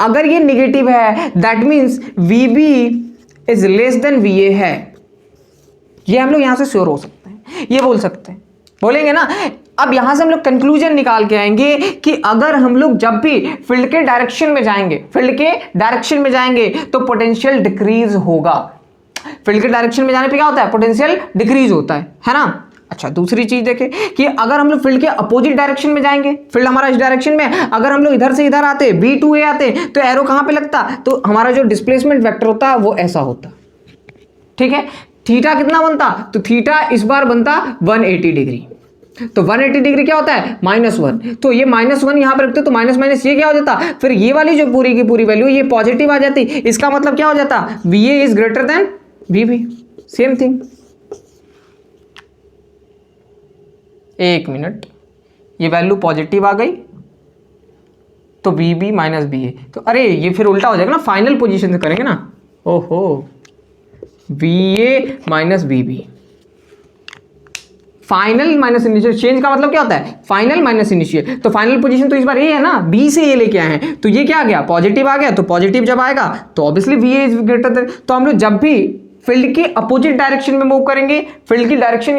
अगर ये नेगेटिव है, that means VB is less than VA है, ये हम लोग यहां से श्योर हो सकते हैं, ये बोल सकते हैं, बोलेंगे ना। अब यहां से हम लोग कंक्लूजन निकाल के आएंगे कि अगर हम लोग जब भी फील्ड के डायरेक्शन में जाएंगे तो पोटेंशियल डिक्रीज होगा, फील्ड के डायरेक्शन में जाने पे क्या होता है, पोटेंशियल डिक्रीज होता है ना। अच्छा, दूसरी चीज देखें कि अगर हम लोग फील्ड के अपोजिट डायरेक्शन में जाएंगे, फील्ड हमारा इस डायरेक्शन में, अगर हम लोग इधर से इधर आते, B to A आते, तो एरो कहां पे लगता, तो हमारा जो डिस्प्लेसमेंट वेक्टर होता वो ऐसा होता, ठीक है। थीटा कितना बनता, तो थीटा इस बार बनता 180 डिग्री, तो 180 डिग्री क्या होता है, -1, तो ये -1 यहां पर रखते तो माइनस माइनस ये क्या हो जाता, फिर ये वाली जो पूरी की पूरी वैल्यू ये पॉजिटिव आ जाती, इसका मतलब क्या हो जाता, VA is greater than VB, same thing. एक मिनट, ये वैल्यू पॉजिटिव आ गई तो VB माइनस BA, तो अरे ये फिर उल्टा हो जाएगा ना, फाइनल पोजीशन से करेंगे ना, ओहो VA minus VB। Final minus initial, change का मतलब क्या होता है? Final minus initial. तो फाइनल पोजीशन तो इस बार ए है ना, बी से ए लेके आए हैं, तो ये क्या आ गया? पॉजिटिव आ गया। तो पॉजिटिव जब आएगा तो obviously VA is greater than, तो हम लोग जब भी फील्ड के अपोजिट डायरेक्शन में मूव करेंगे, फील्ड की डायरेक्शन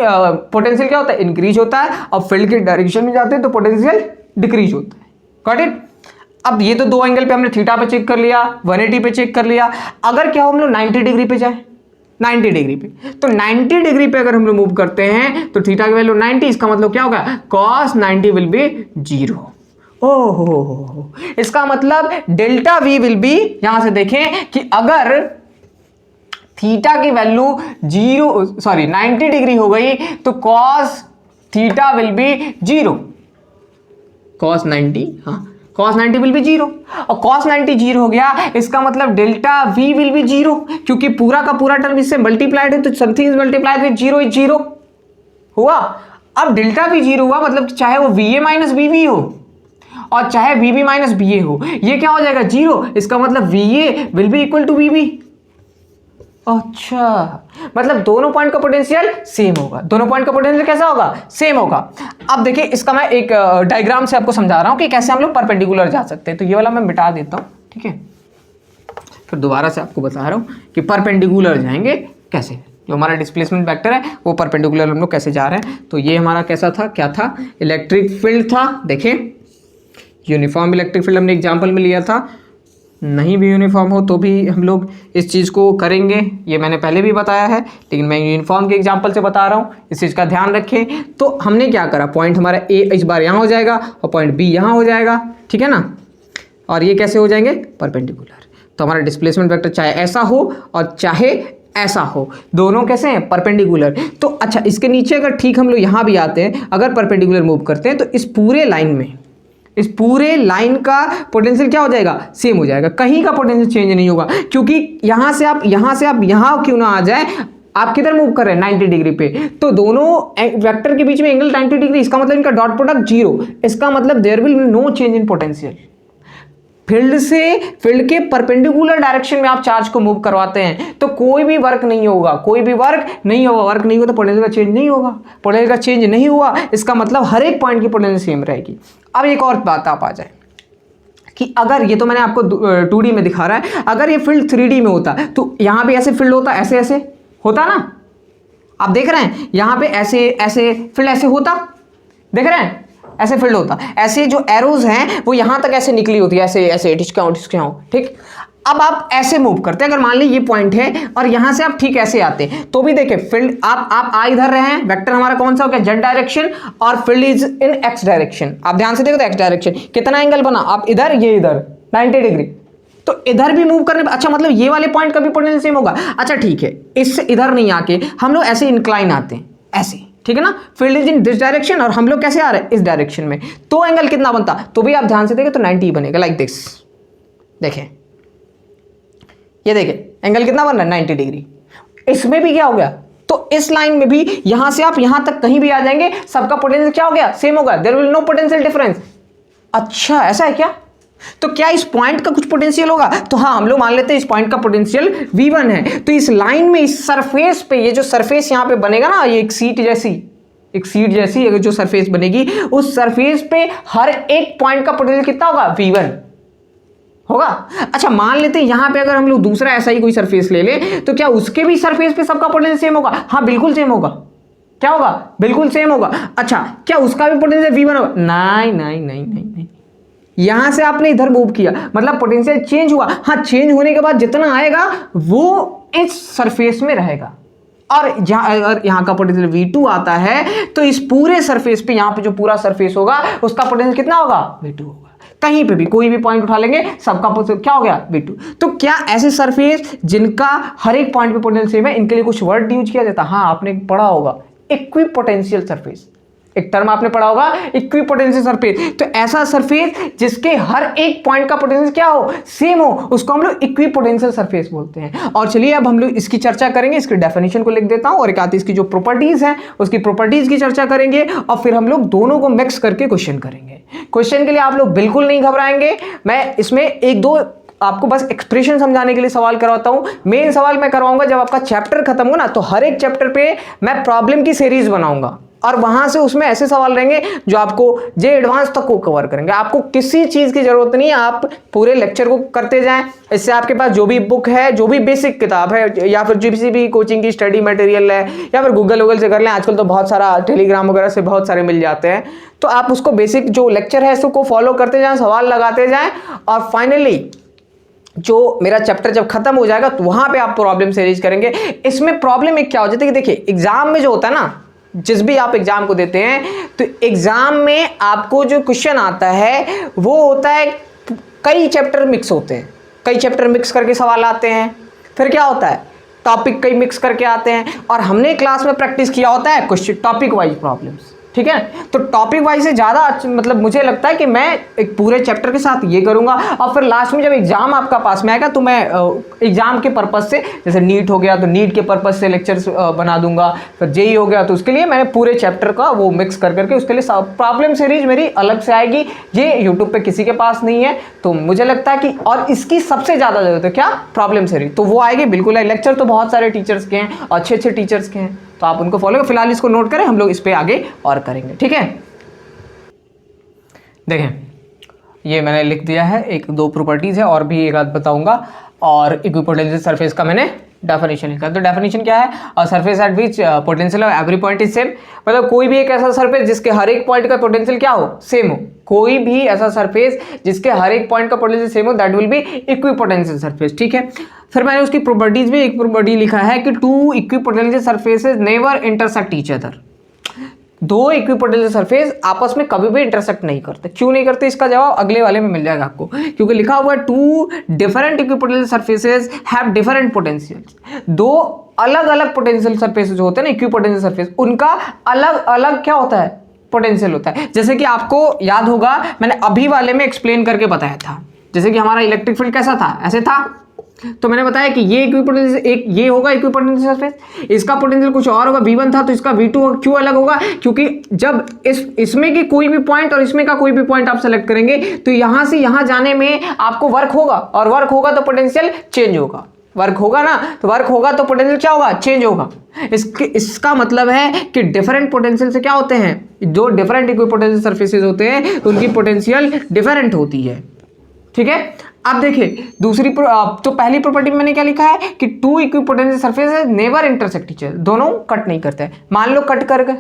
पोटेंशियल क्या होता है? इंक्रीज होता है। और फील्ड के डायरेक्शन में जाते हैं तो पोटेंशियल डिक्रीज होता है। Got it? अब ये तो दो एंगल पे हमने थीटा पे चेक कर लिया, 180 पे चेक कर लिया। अगर क्या हम लोग 90 डिग्री पे जाए, 90 डिग्री पे, तो 90 डिग्री पे अगर हम लोग मूव करते हैं तो थीटा की वैल्यू 90, इसका मतलब क्या होगा? cos 90 will be 0। ओहो, इसका मतलब डेल्टा V विल बी, यहां से देखें कि अगर थीटा की वैल्यू 90 डिग्री हो गई तो cos theta will be 0। cos 90, हाँ, cos 90 विल बी 0, और cos 90 0 हो गया, इसका मतलब डेल्टा V विल बी 0, क्योंकि पूरा का पूरा टर्म इससे मल्टीप्लाइड है, तो something is multiplied with 0 is 0 हुआ। अब डेल्टा V 0 हुआ, मतलब चाहे वो VA माइनस VB हो और चाहे VB माइनस BA हो, ये क्या हो जाएगा? 0। इसका मतलब VA will be equal to VB। अच्छा, मतलब दोनों पॉइंट का पोटेंशियल सेम होगा। दोनों पॉइंट का पोटेंशियल कैसा होगा? सेम होगा। अब देखिए, इसका मैं एक डायग्राम से आपको समझा रहा हूं कि कैसे हम लोग परपेंडिकुलर जा सकते हैं। तो ये वाला मैं मिटा देता हूं, ठीक है, फिर दोबारा से आपको बता रहा हूं कि परपेंडिकुलर जाएंगे कैसे। जो हमारा डिस्प्लेसमेंट वेक्टर है वो परपेंडिकुलर हम लोग कैसे जा रहे हैं। तो ये हमारा कैसा था, क्या था? इलेक्ट्रिक फील्ड था। देखें, यूनिफॉर्म इलेक्ट्रिक फील्ड हमने एग्जाम्पल में लिया था। नहीं भी यूनिफॉर्म हो तो भी हम लोग इस चीज़ को करेंगे, ये मैंने पहले भी बताया है, लेकिन मैं यूनिफॉर्म के एग्जांपल से बता रहा हूँ, इस चीज़ का ध्यान रखें। तो हमने क्या करा, पॉइंट हमारा ए इस बार यहाँ हो जाएगा और पॉइंट बी यहाँ हो जाएगा, ठीक है ना। और ये कैसे हो जाएंगे? परपेंडिकुलर। तो हमारा डिस्प्लेसमेंट वेक्टर चाहे ऐसा हो और चाहे ऐसा हो, दोनों कैसे हैं? परपेंडिकुलर। तो अच्छा, इसके नीचे अगर ठीक हम लोग यहाँ भी आते हैं, अगर परपेंडिकुलर मूव करते हैं तो इस पूरे लाइन में, इस पूरे लाइन का पोटेंशियल क्या हो जाएगा? सेम हो जाएगा। कहीं का पोटेंशियल चेंज नहीं होगा, क्योंकि यहां से आप यहां क्यों ना आ जाए, आप किधर मूव कर रहे हैं? 90 डिग्री पे। तो दोनों वेक्टर के बीच में एंगल 90 डिग्री, इसका मतलब इनका डॉट प्रोडक्ट 0। इसका मतलब there will no change in potential. Field के परपेंडिकुलर डायरेक्शन में आप चार्ज को मूव करवाते हैं तो कोई भी वर्क नहीं होगा, वर्क नहीं होगा तो पोटेंशियल का चेंज नहीं होगा। पोटेंशियल का चेंज नहीं हुआ, इसका मतलब हर एक पॉइंट की पोटेंशियल सेम रहेगी। अब एक और बात आप आ जाए कि अगर ये तो मैंने आपको 2D में दिखा रहा है, अगर ये फील्ड 3D में होता तो यहां पे ऐसे फील्ड होता, ऐसे ऐसे होता ना। आप देख रहे हैं यहां पे ऐसे ऐसे फील्ड ऐसे होता, देख रहे हैं ऐसे फील्ड होता, ऐसे जो एरोज हैं वो यहां तक ऐसे निकली होती है, ऐसे ऐसे टिचकाऊं, ठीक। अब आप ऐसे मूव करते हैं, अगर मान ली ये पॉइंट है और यहां से आप ठीक ऐसे आते तो भी देखें फील्ड आप आ इधर रहे हैं, वेक्टर हमारा कौन सा हो गया? जेड डायरेक्शन, और field is in x direction. आप ध्यान से देखो तो एक्स डायरेक्शन कितना एंगल बना, आप इधर ये इधर 90 डिग्री, तो इधर भी मूव करने, अच्छा मतलब ये वाले पॉइंट का भी पोटेंशियल सेम होगा। अच्छा ठीक है, इससे इधर नहीं आके हम लोग ऐसे इंक्लाइन आते हैं, ऐसे, ठीक है ना। Field is in this direction और हम लोग कैसे आ रहे हैं? इस डायरेक्शन में, तो एंगल कितना बनता? तो भी आप ध्यान से देखें तो 90 बनेगा, लाइक दिस। देखें, ये देखें एंगल कितना बन रहा है? 90 डिग्री। इसमें भी क्या हो गया? तो इस लाइन में भी यहां से आप यहां तक कहीं भी आ जाएंगे, सबका पोटेंशियल क्या हो गया? सेम होगा। There will no potential difference. अच्छा ऐसा है क्या? तो क्या इस पॉइंट का कुछ पोटेंशियल होगा? तो हाँ, हम लोग मान लेते हैं इस पॉइंट का पोटेंशियल V1 है। तो इस लाइन में, इस सरफेस पे, ये जो सरफेस यहां पे बनेगा ना, ये एक सीट जैसी अगर जो सरफेस बनेगी, उस सरफेस पे हर एक पॉइंट का पोटेंशियल कितना होगा? V1 होगा। अच्छा मान लेते हैं यहां पे अगर हम लोग दूसरा ऐसा ही कोई सरफेस ले ले, तो क्या उसके भी सरफेस पे सबका पोटेंशियल सेम होगा? हाँ बिल्कुल सेम होगा। क्या होगा? बिल्कुल सेम होगा। अच्छा क्या उसका भी पोटेंशियल V1 होगा? नहीं, यहां से आपने इधर मूव किया, मतलब पोटेंशियल चेंज हुआ। हाँ, चेंज होने के बाद जितना आएगा वो इस सरफेस में रहेगा, और अगर यहाँ का पोटेंशियल V2 आता है तो इस पूरे सरफेस पे, यहाँ पे जो पूरा सरफेस होगा उसका पोटेंशियल कितना होगा? V2 होगा। कहीं पे भी कोई भी पॉइंट उठा लेंगे, सबका पोटेंशियल क्या हो गया? V2। तो क्या ऐसे सरफेस जिनका हर एक पॉइंट पे पोटेंशियल सेम है, इनके लिए कुछ वर्ड यूज किया जाता? हाँ, आपने पढ़ा होगा इक्विपोटेंशियल सरफेस, एक टर्म आपने पढ़ा होगा इक्विपोटेंशियल सरफेस। तो ऐसा सरफेस जिसके हर एक पॉइंट का पोटेंशियल क्या हो? सेम हो, उसको हम लोग इक्विपोटेंशियल सरफेस बोलते हैं। और चलिए अब हम लोग इसकी चर्चा करेंगे, इसकी डेफिनेशन को लिख देता हूं, और एक आती इसकी जो प्रॉपर्टीज हैं उसकी प्रॉपर्टीज की चर्चा करेंगे, और फिर हम लोग दोनों को मिक्स करके क्वेश्चन करेंगे। क्वेश्चन के लिए आप लोग बिल्कुल नहीं घबराएंगे, मैं इसमें एक दो आपको बस एक्सप्रेशन समझाने के लिए सवाल करवाता हूं। मेन सवाल मैं करवाऊंगा जब आपका चैप्टर खत्म हो ना, तो हर एक चैप्टर पे मैं प्रॉब्लम की सीरीज बनाऊंगा और वहां से उसमें ऐसे सवाल रहेंगे जो आपको जे एडवांस तक को कवर करेंगे। आपको किसी चीज की जरूरत नहीं है, आप पूरे लेक्चर को करते जाएं। इससे आपके पास जो भी बुक है, जो भी बेसिक किताब है, या फिर किसी भी कोचिंग की स्टडी मटेरियल है, या फिर गूगल से कर लें, आजकल तो बहुत सारा टेलीग्राम वगैरह से बहुत सारे मिल जाते हैं। तो आप उसको बेसिक जो लेक्चर है उसको फॉलो करते जाएं, सवाल लगाते जाएं, और फाइनली जो मेरा चैप्टर जब खत्म हो जाएगा तो वहां पे आप प्रॉब्लम सीरीज करेंगे। इसमें प्रॉब्लम एक क्या हो जाती है कि देखिए, एग्जाम में जो होता है ना, जिस भी आप एग्जाम को देते हैं, तो एग्जाम में आपको जो क्वेश्चन आता है वो होता है, कई चैप्टर मिक्स होते हैं, कई चैप्टर मिक्स करके सवाल आते हैं। फिर क्या होता है, टॉपिक कई मिक्स करके आते हैं, और हमने क्लास में प्रैक्टिस किया होता है क्वेश्चन टॉपिक वाइज प्रॉब्लम्स, ठीक है। तो टॉपिक वाइज से ज़्यादा मतलब मुझे लगता है कि मैं एक पूरे चैप्टर के साथ ये करूंगा, और फिर लास्ट में जब एग्जाम आपका पास में आएगा तो मैं एग्जाम के पर्पस से, जैसे नीट हो गया तो नीट के पर्पस से लेक्चर्स बना दूंगा, फिर जेई हो गया तो उसके लिए मैंने पूरे चैप्टर का वो मिक्स कर करके उसके लिए प्रॉब्लम सीरीज मेरी अलग से आएगी। ये यूट्यूब पे किसी के पास नहीं है, तो मुझे लगता है कि, और इसकी सबसे ज़्यादा जरूरत है क्या, प्रॉब्लम सीरीज, तो वो आएगी बिल्कुल है। लेक्चर तो बहुत सारे टीचर्स के हैं, अच्छे अच्छे टीचर्स के हैं, तो आप उनको फॉलो करें। फिलहाल इसको नोट करें, हम लोग इस पे आगे और करेंगे, ठीक है। देखें, ये मैंने लिख दिया है, एक दो प्रॉपर्टीज है, और भी एक आध बताऊंगा, और इक्विपोटेंशियल सरफेस का मैंने डेफिनेशन लिखा। तो डेफिनेशन क्या है, a surface at which potential of every point is same, मतलब कोई भी एक ऐसा सरफेस जिसके हर एक पॉइंट का पोटेंशियल क्या हो, सेम हो। कोई भी ऐसा सरफेस जिसके हर एक पॉइंट का पोटेंशियल सेम हो, that will be equipotential surface, ठीक है। फिर मैंने उसकी प्रॉपर्टीज में एक प्रॉपर्टी लिखा है कि two equipotential surfaces never intersect each other. दो इक्विपोटेंशियल सरफेस आपस में कभी भी इंटरसेक्ट नहीं करते। क्यों नहीं करते, इसका जवाब अगले वाले में मिल जाएगा आपको, क्योंकि लिखा हुआ है two different equipotential surfaces have different potentials. दो अलग अलग पोटेंशियल सरफेसेस जो होते हैं ना, इक्विपोटेंशियल सरफेस, उनका अलग अलग क्या होता है, पोटेंशियल होता है। जैसे कि आपको याद होगा, मैंने अभी वाले में एक्सप्लेन करके बताया था, जैसे कि हमारा इलेक्ट्रिक फील्ड कैसा था, ऐसे था। तो मैंने बताया कि ये इक्विपोटेंशियल, एक ये होगा इक्विपोटेंशियल सरफेस, इसका पोटेंशियल कुछ और होगा, V1 था तो इसका V2 क्यों अलग होगा, क्योंकि जब इसमें की कोई भी पॉइंट और इसमें का कोई भी पॉइंट आप सेलेक्ट करेंगे तो यहां से यहां जाने में आपको वर्क होगा, और वर्क होगा तो पोटेंशियल चेंज होगा। वर्क होगा ना, तो वर्क होगा तो पोटेंशियल क्या होगा, चेंज होगा। इसका मतलब है कि डिफरेंट पोटेंशियल से क्या होते हैं, जो डिफरेंट इक्विपोटेंशियल सरफेसेस होते हैं उनकी पोटेंशियल डिफरेंट होती है, ठीक है। अब देखिए दूसरी तो पहली प्रॉपर्टी में मैंने क्या लिखा है कि two equipotential surfaces never intersect each other, दोनों कट नहीं करते हैं। मान लो कट कर गए,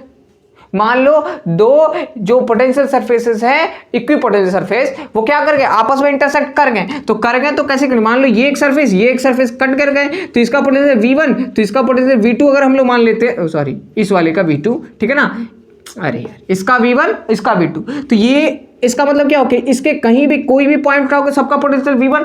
मान लो दो जो पोटेंशियल सरफेसेस है, इक्विपोटेंशियल सरफेस, वो क्या कर गए, आपस में इंटरसेक्ट कर गए। तो कर गए तो कैसे करें, मान लो ये एक सरफेस कट कर गए, तो इसका पोटेंशियल V1 तो इसका पोटेंशियल V2 अगर हम लोग मान लेते हैं, सॉरी इस वाले का V2, ठीक है ना, अरे यार इसका V1 इसका V2, तो ये इसका मतलब क्या हो कि इसके कहीं भी कोई भी पॉइंट उठाओगे सबका पोटेंशियल V1,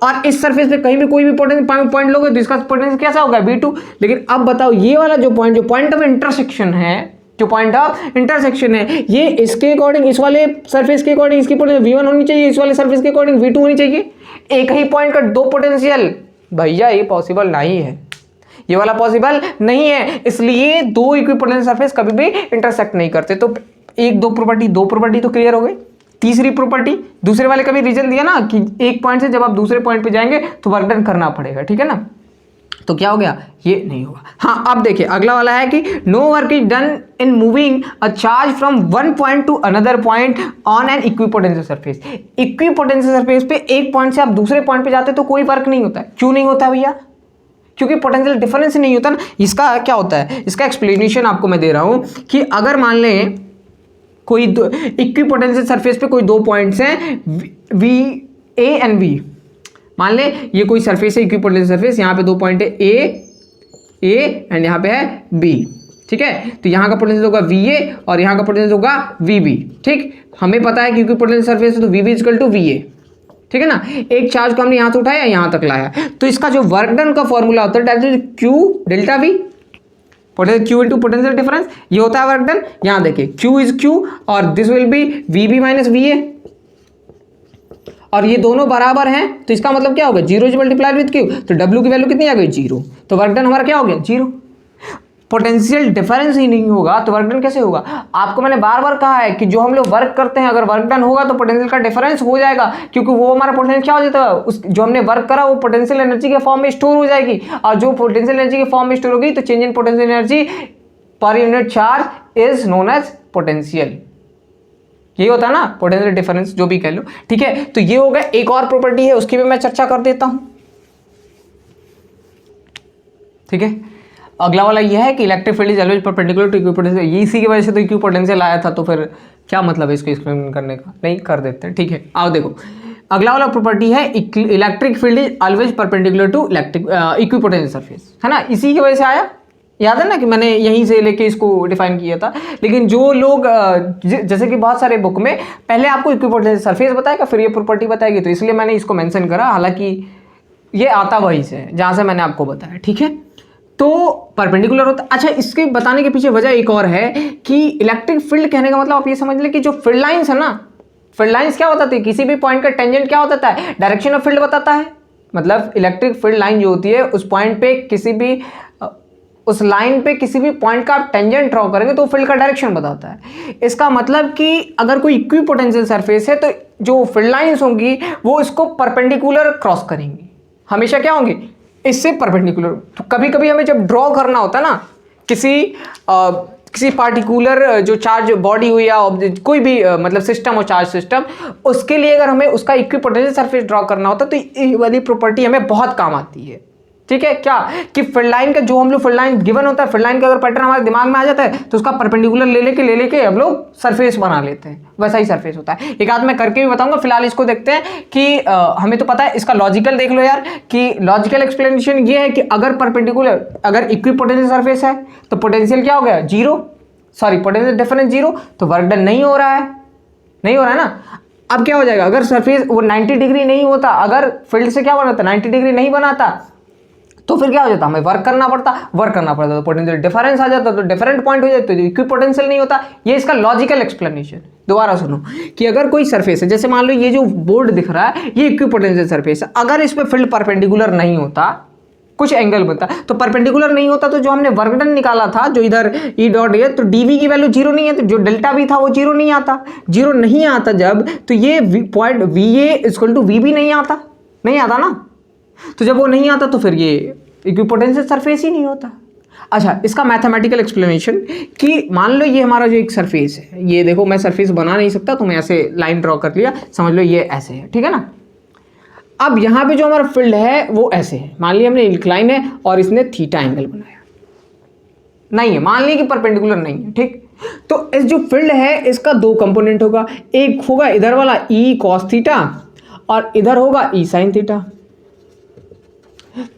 और इस सरफेस पे कहीं भी कोई भी पॉइंट लोगे तो इसका पोटेंशियल कैसा होगा, V2। लेकिन अब बताओ ये वाला जो पॉइंट ऑफ इंटरसेक्शन है, जो पॉइंट ऑफ इंटरसेक्शन है, ये इसके अकॉर्डिंग, इस वाले सरफेस के अकॉर्डिंग इसकी पोटेंशियल V1 होनी चाहिए, इस वाले सरफेस के अकॉर्डिंग V2 होनी चाहिए। एक ही पॉइंट का दो पोटेंशियल, भैया ये पॉसिबल नहीं है, ये वाला पॉसिबल नहीं है, इसलिए दो इक्विपोटेंशियल सरफेस कभी भी इंटरसेक्ट नहीं करते। तो एक दो प्रॉपर्टी तो क्लियर हो गई। तीसरी प्रॉपर्टी, दूसरे वाले का भी रीजन दिया ना कि एक पॉइंट से जब आप दूसरे पॉइंट पे जाएंगे तो वर्क डन करना पड़ेगा, ठीक है ना, तो क्या हो गया, ये नहीं होगा। हाँ अब देखिए अगला वाला है कि no work is done in moving a charge from one point to another point on an equipotential surface. Equipotential surface पे एक पॉइंट से आप दूसरे पॉइंट पे जाते तो कोई वर्क नहीं होता है। क्यों नहीं होता भैया, क्योंकि पोटेंशियल डिफरेंस नहीं होता ना। इसका क्या होता है, इसका एक्सप्लेनेशन आपको मैं दे रहा हूं कि अगर मान लें कोई इक्विपोटेंशियल सरफेस पे कोई दो पॉइंट्स हैं V A एंड V, मान ले ये कोई सरफेस है इक्विपोटेंशियल सरफेस, यहाँ पे दो पॉइंट है A एंड यहाँ पे है B, ठीक है। तो यहाँ का पोटेंशियल होगा VA और यहाँ का पोटेंशियल होगा VB, ठीक। हमें पता है कि इक्विपोटेंशियल सरफेस है तो VB इक्वल टू VA, ठीक है ना। एक चार्ज को हमने यहाँ से उठाया यहाँ तक लाया, तो इसका जो वर्क डन का फॉर्मूला होता है Q delta V, potential Q into potential difference, ये होता है वर्क डन। यहाँ देखिए Q इज Q और this will B VB minus VA, और ये दोनों बराबर हैं तो इसका मतलब क्या होगा, zero is multiplied with Q, तो W की वैल्यू कितनी आ गई, जीरो, तो वर्क डन हमारा क्या हो गया, जीरो। पोटेंशियल डिफरेंस ही नहीं होगा तो वर्क डन कैसे होगा? आपको मैंने बार बार कहा है कि जो हम लोग वर्क करते हैं अगर वर्क डन होगा तो पोटेंशियल का डिफरेंस हो जाएगा, क्योंकि वो हमारा पोटेंशियल क्या हो जाता है, उस जो हमने वर्क करा वो पोटेंशियल एनर्जी के फॉर्म में स्टोर हो जाएगी, और जो पोटेंशियल एनर्जी के फॉर्म में स्टोर होगी तो change in potential energy per unit charge is known as potential. ये होता है ना पोटेंशियल डिफरेंस, जो भी कह लो, ठीक है। तो ये हो गया। एक और प्रॉपर्टी है उसकी भी मैं चर्चा कर देता हूं, ठीक है। अगला वाला ये है कि electric field is always perpendicular to equipotential. ये इसी की वजह से तो इक्विपोटेंशियल आया था, तो फिर क्या मतलब है इसको एक्सप्लेन करने का, नहीं कर देते हैं, ठीक है। आओ देखो अगला वाला प्रॉपर्टी है electric field is always perpendicular to electric equipotential surface, है ना, इसी की वजह से आया। याद है ना कि मैंने यहीं से लेके इसको डिफाइन किया था। लेकिन जो लोग जैसे कि बहुत सारे बुक में पहले आपको इक्विपोटेंशियल सरफेस बताएगा फिर ये प्रॉपर्टी बताएगी, तो इसलिए मैंने इसको मेंशन करा, हालांकि ये आता वहीं से जहाँ से मैंने आपको बताया, ठीक है। तो परपेंडिकुलर होता है। अच्छा, इसके बताने के पीछे वजह एक और है कि इलेक्ट्रिक फील्ड कहने का मतलब आप ये समझ लें कि जो फील्ड लाइंस है ना, फील्ड लाइंस क्या बताती है, किसी भी पॉइंट का टेंजेंट क्या होता है, डायरेक्शन ऑफ फील्ड बताता है। मतलब इलेक्ट्रिक फील्ड लाइन जो होती है उस पॉइंट पे किसी भी उस लाइन पे किसी भी पॉइंट का आप टेंजेंट ड्रॉ करेंगे तो फील्ड का डायरेक्शन बताता है। इसका मतलब कि अगर कोई इक्विपोटेंशियल सरफेस है तो जो फील्ड लाइंस होंगी वो इसको परपेंडिकुलर क्रॉस करेंगी, हमेशा क्या होंगी, इससे परपेंडिकुलर। तो कभी कभी हमें जब ड्रॉ करना होता है ना किसी पार्टिकुलर जो चार्ज बॉडी हुई या कोई भी मतलब सिस्टम हो, चार्ज सिस्टम, उसके लिए अगर हमें उसका इक्विपोटेंशियल सरफेस ड्रॉ करना होता है तो ये वाली प्रॉपर्टी हमें बहुत काम आती है, ठीक है। क्या कि फील्ड लाइन का जो हम लोग फील्ड लाइन गिवन होता है, फील्ड लाइन का अगर पैटर्न हमारे दिमाग में आ जाता है तो उसका परपेंडिकुलर ले लेके हम लोग सरफेस बना लेते हैं, वैसा ही सरफेस होता है। एक आध मैं करके भी बताऊंगा, फिलहाल इसको देखते हैं कि हमें तो पता है इसका लॉजिकल देख लो यार, कि लॉजिकल एक्सप्लेनेशन ये है कि अगर परपेंडिकुलर अगर इक्विपोटेंशियल सरफेस है तो पोटेंशियल क्या हो गया, zero, sorry potential difference zero, तो वर्क डन नहीं हो रहा है ना। अब क्या हो जाएगा, अगर सरफेस वो 90 डिग्री नहीं होता, अगर फील्ड से क्या बनाता 90 डिग्री नहीं बनाता तो फिर क्या हो जाता, हमें वर्क करना पड़ता तो पोटेंशियल डिफरेंस आ जाता, तो डिफरेंट पॉइंट हो जाता, तो इक्विपोटेंशियल नहीं होता। ये इसका लॉजिकल एक्सप्लेनेशन। दोबारा सुनो कि अगर कोई सरफेस है, जैसे मान लो ये जो बोर्ड दिख रहा है ये इक्विपोटेंशियल सरफेस है, अगर इस पे फील्ड परपेंडिकुलर नहीं होता, कुछ एंगल बनता, तो परपेंडिकुलर नहीं होता तो जो हमने वर्क डन निकाला था, जो इधर ई डॉट है, तो डीवी की वैल्यू जीरो नहीं है, तो जो डेल्टा भी था वो जीरो नहीं आता जब, तो ये point V A equal to V भी नहीं आता ना। तो जब वो नहीं आता तो फिर ये इक्विपोटेंशियल सरफेस ही नहीं होता। अच्छा, इसका मैथमेटिकल एक्सप्लेनेशन कि मान लो ये हमारा जो एक सरफेस है, ये देखो मैं सरफेस बना नहीं सकता तो मैं ऐसे लाइन ड्रॉ कर लिया, समझ लो ये ऐसे है, ठीक है ना। अब यहाँ पे जो हमारा फील्ड है वो ऐसे है, मान लिया हमने इंक्लाइन है और इसने थीटा एंगल बनाया, नहीं है, मान लिया कि परपेंडिकुलर नहीं है, ठीक। तो इस जो फील्ड है इसका दो कंपोनेंट होगा, एक होगा इधर वाला ई कॉस थीटा और इधर होगा ई साइन थीटा।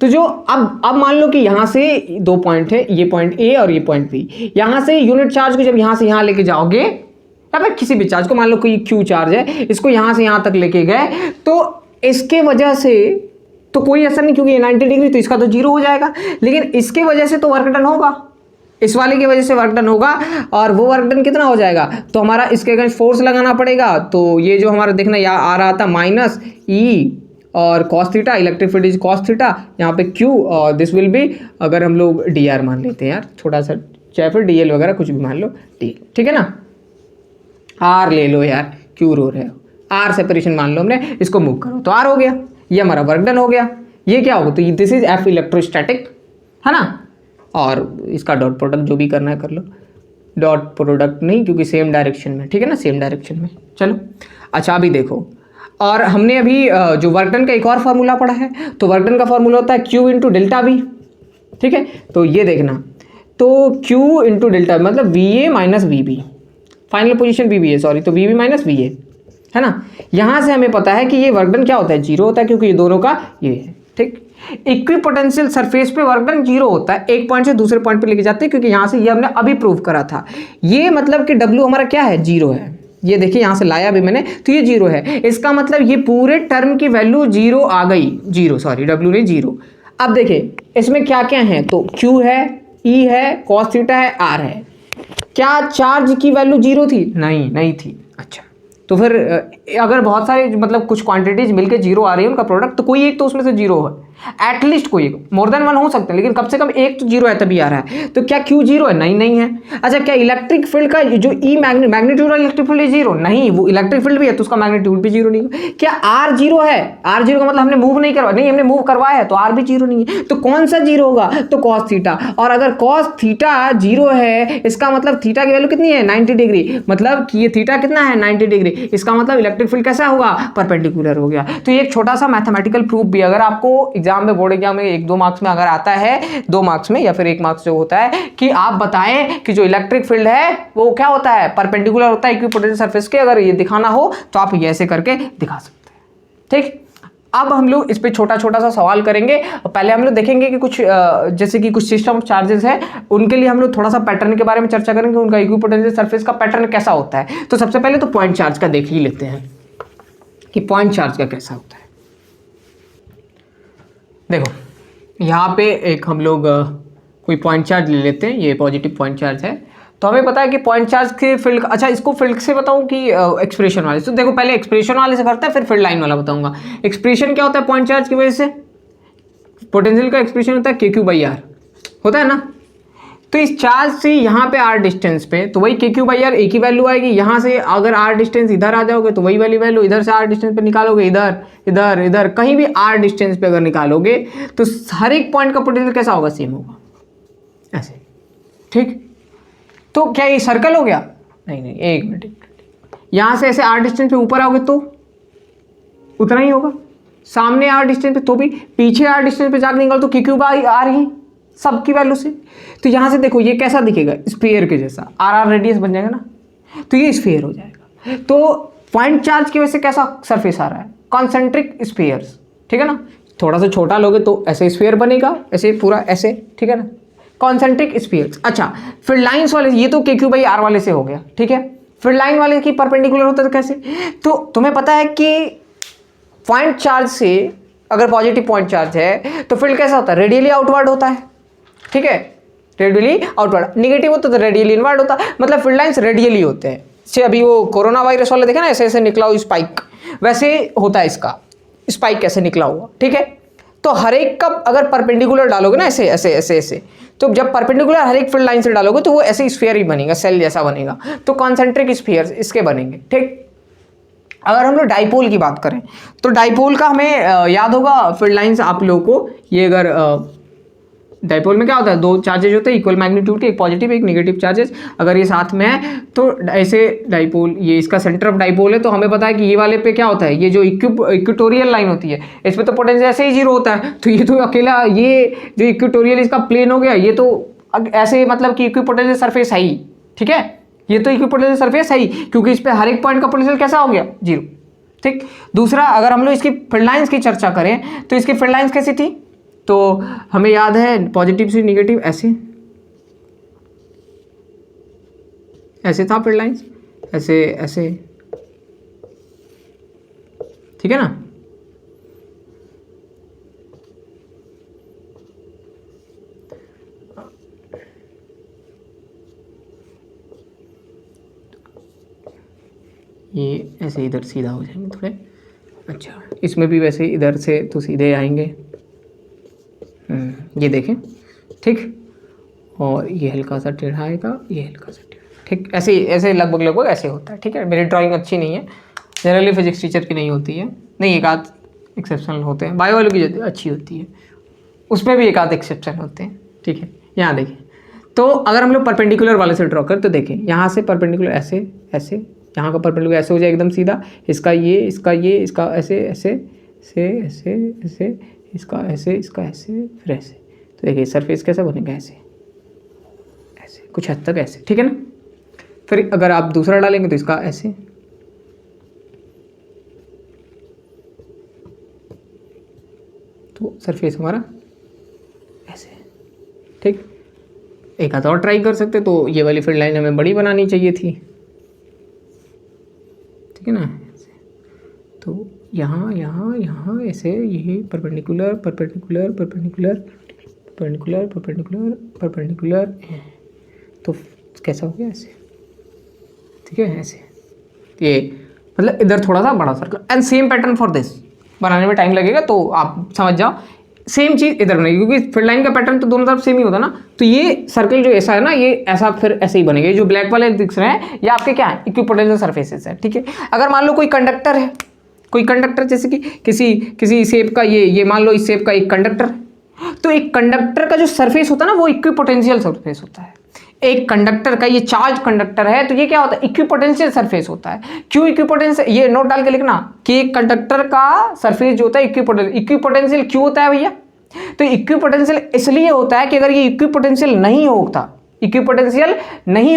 तो जो अब मान लो कि यहां से दो पॉइंट है, ये पॉइंट ए और ये पॉइंट बी, यहां से यूनिट चार्ज को जब यहां से यहां लेके जाओगे, या फिर किसी भी चार्ज को, मान लो कोई क्यू चार्ज है, इसको यहां से यहां तक लेके गए तो इसके वजह से तो कोई असर नहीं, क्योंकि 90 डिग्री तो इसका तो जीरो हो जाएगा, लेकिन इसके वजह से तो वर्क डन होगा, इस वाले की वजह से वर्क डन होगा, और वो वर्क डन कितना हो जाएगा, तो हमारा इसके अगेंस्ट फोर्स लगाना पड़ेगा। तो ये जो हमारा देखना यहाँ आ रहा था माइनस ई और cos theta, electric field is cos theta, यहाँ पे क्यू और दिस विल बी, अगर हम लोग डी आर मान लेते हैं यार छोटा सा, चाहे फिर डी एल वगैरह कुछ भी मान लो, डी, ठीक है ना, आर ले लो यार, क्यू रो रहे हो, आर सेपरेशन मान लो हमने, इसको मूव करो तो आर हो गया, ये हमारा वर्क डन हो गया। ये क्या होगा, तो दिस इज एफ इलेक्ट्रोस्टैटिक, है ना, और इसका डॉट प्रोडक्ट जो भी करना है कर लो, डॉट प्रोडक्ट नहीं क्योंकि सेम डायरेक्शन में, ठीक है ना, सेम डायरेक्शन में। चलो अच्छा अभी देखो, और हमने अभी जो वर्क डन का एक और फार्मूला पढ़ा है, तो वर्क डन का फार्मूला होता है क्यू इंटू डेल्टा वी, ठीक है। तो ये देखना, तो क्यू इंटू डेल्टा मतलब V A minus V B, final position V B है, सॉरी, तो V B minus V A, है ना। यहाँ से हमें पता है कि ये वर्क डन क्या होता है, जीरो होता है, क्योंकि ये दोनों का ये है, ठीक। इक्विपोटेंशियल सरफेस पे वर्क डन जीरो होता है, एक पॉइंट से दूसरे पॉइंट पे लेके जाते हैं, क्योंकि यहाँ से ये हमने अभी प्रूव करा था। ये मतलब कि डब्ल्यू हमारा क्या है, जीरो है, ये देखिए यहाँ से लाया भी मैंने, तो ये जीरो है, इसका मतलब ये पूरे टर्म की वैल्यू जीरो आ गई, जीरो, सॉरी डब्ल्यू नहीं जीरो। अब देखिए इसमें क्या क्या है, तो क्यू है, ई है, कॉस थीटा है, आर है। क्या चार्ज की वैल्यू जीरो थी, नहीं थी। अच्छा, तो फिर अगर बहुत सारे मतलब कुछ क्वांटिटीज मिलके जीरो आ रही है उनका प्रोडक्ट, तो कोई एक तो उसमें से जीरो है, एटलीस्ट कोई एक, मोर देन वन हो सकते हैं लेकिन कम से कम एक तो जीरो है तभी आ रहा है। तो क्या क्यू जीरो है? नहीं, नहीं है। अच्छा, क्या इलेक्ट्रिक फील्ड का जो ई मैग्नीट्यूड इलेक्ट्रिक फील्ड जीरो? नहीं, वो इलेक्ट्रिक फील्ड भी है तो उसका मैग्नीट्यूड भी जीरो नहीं है। क्या आर जीरो है? आर जीरो का मतलब हमने मूव नहीं करवाया, नहीं हमने मूव करवाया है तो आर भी जीरो नहीं है। तो कौन सा जीरो होगा? तो कॉस थीटा। और अगर कॉस थीटा जीरो है इसका मतलब थीटा की वैल्यू कितनी है? 90 डिग्री। मतलब कि ये थीटा कितना है? 90 डिग्री। इसका मतलब इलेक्ट्रिक फील्ड कैसा होगा? परपेंडिकुलर हो गया। तो ये एक छोटा सा मैथमेटिकल प्रूफ भी अगर आपको एग्जाम में, बोर्ड एग्जाम में 1-2 मार्क्स में अगर आता है, 2 मार्क्स में या फिर 1 मार्क्स जो होता है कि आप बताएं कि जो इलेक्ट्रिक फील्ड है वो क्या होता है? परपेंडिकुलर होता है इक्विपोटेंशियल सरफेस के। अगर ये दिखाना हो तो आप ये ऐसे करके दिखा सकते हैं। ठीक, अब हम लोग इस पे छोटा छोटा सा सवाल करेंगे। पहले हम लोग देखेंगे कि कुछ जैसे कि कुछ सिस्टम ऑफ चार्जेस है उनके लिए हम लोग थोड़ा सा पैटर्न के बारे में चर्चा करेंगे, उनका इक्विपोटेंशियल सरफेस का पैटर्न कैसा होता है। तो सबसे पहले तो पॉइंट चार्ज का देख ही लेते हैं कि पॉइंट चार्ज का कैसा होता है। देखो यहाँ पे एक हम लोग कोई पॉइंट चार्ज ले लेते हैं, ये पॉजिटिव पॉइंट चार्ज है। तो हमें पता है कि पॉइंट चार्ज के फील्ड, अच्छा इसको फील्ड से बताऊं कि एक्सप्रेशन वाले? तो देखो पहले एक्सप्रेशन वाले से करते हैं फिर फील्ड लाइन वाला बताऊंगा। एक्सप्रेशन क्या होता है पॉइंट चार्ज की वजह से? पोटेंशियल का एक्सप्रेशन होता है KQ/R, होता है ना। तो इस चार्ज से यहाँ पे R डिस्टेंस पे तो वही KQ/R एक ही वैल्यू आएगी। यहाँ से अगर R डिस्टेंस इधर आ जाओगे तो वही वाली वैल्यू, इधर से R डिस्टेंस पे निकालोगे, इधर इधर इधर कहीं भी R डिस्टेंस पे अगर निकालोगे तो हर एक पॉइंट का पोटेंशियल कैसा होगा? सेम होगा, ऐसे। ठीक, तो क्या ये सर्कल हो गया? नहीं नहीं, एक मिनट। यहाँ से ऐसे R डिस्टेंस पे ऊपर आओगे तो उतना ही होगा, सामने R डिस्टेंस पे तो भी, पीछे R डिस्टेंस पे जाकर निकालो तो KQ/R ही सबकी वैल्यू से। तो यहाँ से देखो ये कैसा दिखेगा? स्फीयर के जैसा, R रेडियस बन जाएगा ना, तो ये स्फीयर हो जाएगा। तो पॉइंट चार्ज की वजह से कैसा सरफेस आ रहा है? कॉन्सेंट्रिक स्फीयर्स, ठीक है ना। थोड़ा सा छोटा लोगे तो ऐसे स्फीयर बनेगा, ऐसे पूरा ऐसे, ठीक है ना, कॉन्सेंट्रिक स्फीयर्स। अच्छा, फिर लाइंस वाले, ये तो KQ/R वाले से हो गया, ठीक है। फिर लाइन वाले की परपेंडिकुलर होता है तो कैसे? तो तुम्हें पता है कि पॉइंट चार्ज से अगर पॉजिटिव पॉइंट चार्ज है तो फील्ड कैसा होता है? रेडियली आउटवर्ड होता है, ठीक है, रेडियली आउटवर्ड। नेगेटिव होता है तो रेडियली इनवर्ड होता है, मतलब फील्ड लाइंस रेडियली होते हैं। से अभी वो कोरोना वायरस वाले देखे ना, ऐसे ऐसे निकला हुआ स्पाइक, वैसे होता है इसका स्पाइक कैसे निकला हुआ, ठीक है। तो हर एक का अगर परपेंडिकुलर डालोगे ना, ऐसे ऐसे ऐसे ऐसे, तो जब परपेंडिकुलर हर एक फील्ड लाइन से डालोगे तो वो ऐसे स्फीयर ही बनेगा, सेल जैसा बनेगा। तो कॉन्सेंट्रिक स्फीयर्स इसके बनेंगे, ठीक। अगर हम लोग डाइपोल की बात करें तो डाइपोल का हमें याद होगा फील्ड लाइंस आप लोगों को। ये अगर डाइपोल में क्या होता है? 2 चार्जेज होते हैं इक्वल मैग्नीट्यूड के, एक पॉजिटिव एक नेगेटिव चार्जेस। अगर ये साथ में है तो ऐसे डाइपोल, ये इसका सेंटर ऑफ डाइपोल है। तो हमें पता है कि ये वाले पे क्या होता है? ये जो इक्वेटोरियल लाइन होती है इस पर तो पोटेंशियल ऐसे ही जीरो होता है। तो ये तो अकेला, ये जो इक्वेटोरियल इसका प्लेन हो गया, ये तो ऐसे मतलब कि इक्विपोटेंशियल सरफेस है ही, ठीक है। ये तो इक्विपोटेंशियल सरफेस है ही क्योंकि इस पर हर एक पॉइंट का पोटेंशियल कैसा हो गया? जीरो, ठीक। दूसरा, अगर हम लोग इसकी फील्ड लाइंस की चर्चा करें तो इसकी फील्ड लाइंस कैसी थी? तो हमें याद है पॉजिटिव से निगेटिव ऐसे ऐसे था फील्ड लाइंस, ऐसे ऐसे, ठीक है ना। ये ऐसे इधर सीधा हो जाएंगे थोड़े। अच्छा, इसमें भी वैसे इधर से तो सीधे आएंगे, ये देखें, ठीक। और ये हल्का सा टेढ़ा आएगा, ये हल्का सा टेढ़ा, ठीक। ऐसे ऐसे लगभग ऐसे होता है, ठीक है। मेरी ड्राइंग अच्छी नहीं है, जनरली फिजिक्स टीचर की नहीं होती है, नहीं, एक आध एक्सेप्शनल होते हैं। बायो वालों की जो अच्छी होती है उसमें भी एक आध एक्सेप्शन होते हैं, ठीक है। यहाँ देखिए, तो अगर हम लोग परपेंडिकुलर वाले से ड्रॉ करें तो देखें यहाँ से परपेंडिकुलर ऐसे ऐसे, यहाँ का परपेंडिकुलर ऐसे हो जाए एकदम सीधा, इसका ये, इसका ये, इसका ऐसे ऐसे ऐसे ऐसे ऐसे, इसका ऐसे, इसका ऐसे, फिर ऐसे। तो देखिए सरफेस कैसा बनेगा? ऐसे ऐसे कुछ हद तक ऐसे, ठीक है ना। फिर अगर आप दूसरा डालेंगे तो इसका ऐसे, तो सरफेस हमारा ऐसे, ठीक। एक हाथ और ट्राई कर सकते, तो ये वाली फील्ड लाइन हमें बड़ी बनानी चाहिए थी, ठीक है ना। तो यहाँ यहाँ यहाँ ऐसे, ये perpendicular perpendicular perpendicular perpendicular perpendicular perpendicular, तो कैसा हो गया? ऐसे, ठीक है, ऐसे। ये मतलब इधर थोड़ा सा बड़ा circle, and same pattern for this. बनाने में टाइम लगेगा तो आप समझ जाओ, सेम चीज इधर बनेगी, क्योंकि फील्ड लाइन का पैटर्न तो दोनों तरफ सेम ही होता है ना। तो ये सर्कल जो ऐसा है ना, ये ऐसा फिर ऐसे ही बनेगा। जो ब्लैक वाले दिख रहे हैं ये आपके क्या है, इक्विपोटेंशियल सरफेसेस है, ठीक है। अगर मान लो कोई कंडक्टर है, कोई कंडक्टर जैसे कि किसी शेप का, ये मान लो इस शेप का एक कंडक्टर है, तो एक कंडक्टर का जो सरफेस होता है ना वो इक्विपोटेंशियल सरफेस होता है। एक कंडक्टर का, ये चार्ज कंडक्टर है तो ये क्या होता है, इक्विपोटेंशियल सरफेस होता है। क्यों इक्विपोटेंशियल, ये नोट डाल के लिखना कि एक कंडक्टर का सरफेस जो होता है इक्विपोटेंशियल क्यों होता है भैया। तो इक्विपोटेंशियल इसलिए होता है कि अगर ये इक्विपोटेंशियल नहीं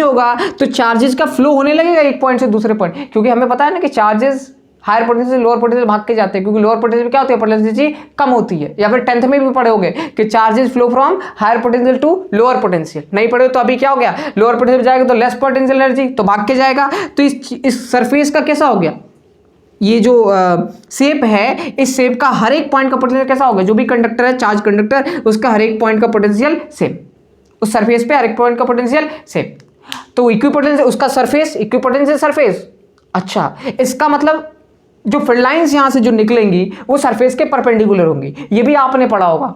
होगा तो चार्जेस का फ्लो होने लगेगा एक पॉइंट से दूसरे पॉइंट, क्योंकि हमें पता है ना कि charges higher potential lower potential भाग के जाते हैं, क्योंकि लोअर पोटेंशियल क्या होती है, पोटेंशियल कम होती है। या फिर 10th में भी पढ़े होगे कि charges flow from higher potential to lower potential. नहीं पढ़े तो अभी क्या हो गया, लोअर पोटेंशियल जाएगा तो लेस पोटेंशियल एनर्जी तो भाग के जाएगा। तो इस सरफेस का कैसा हो गया, ये जो शेप है, इस शेप का हर एक पॉइंट का पोटेंशियल कैसा होगा, जो भी कंडक्टर है चार्ज कंडक्टर, उसका हर एक पॉइंट का पोटेंशियल सेम, उस सरफेस पे हर एक पॉइंट का पोटेंशियल सेम। तो इक्विपोटेंशियल उसका सरफेस, इक्विपोटेंशियल सरफेस। अच्छा, इसका मतलब जो फील्ड लाइंस यहां से जो निकलेंगी वो सरफेस के परपेंडिकुलर होंगी। ये भी आपने पढ़ा होगा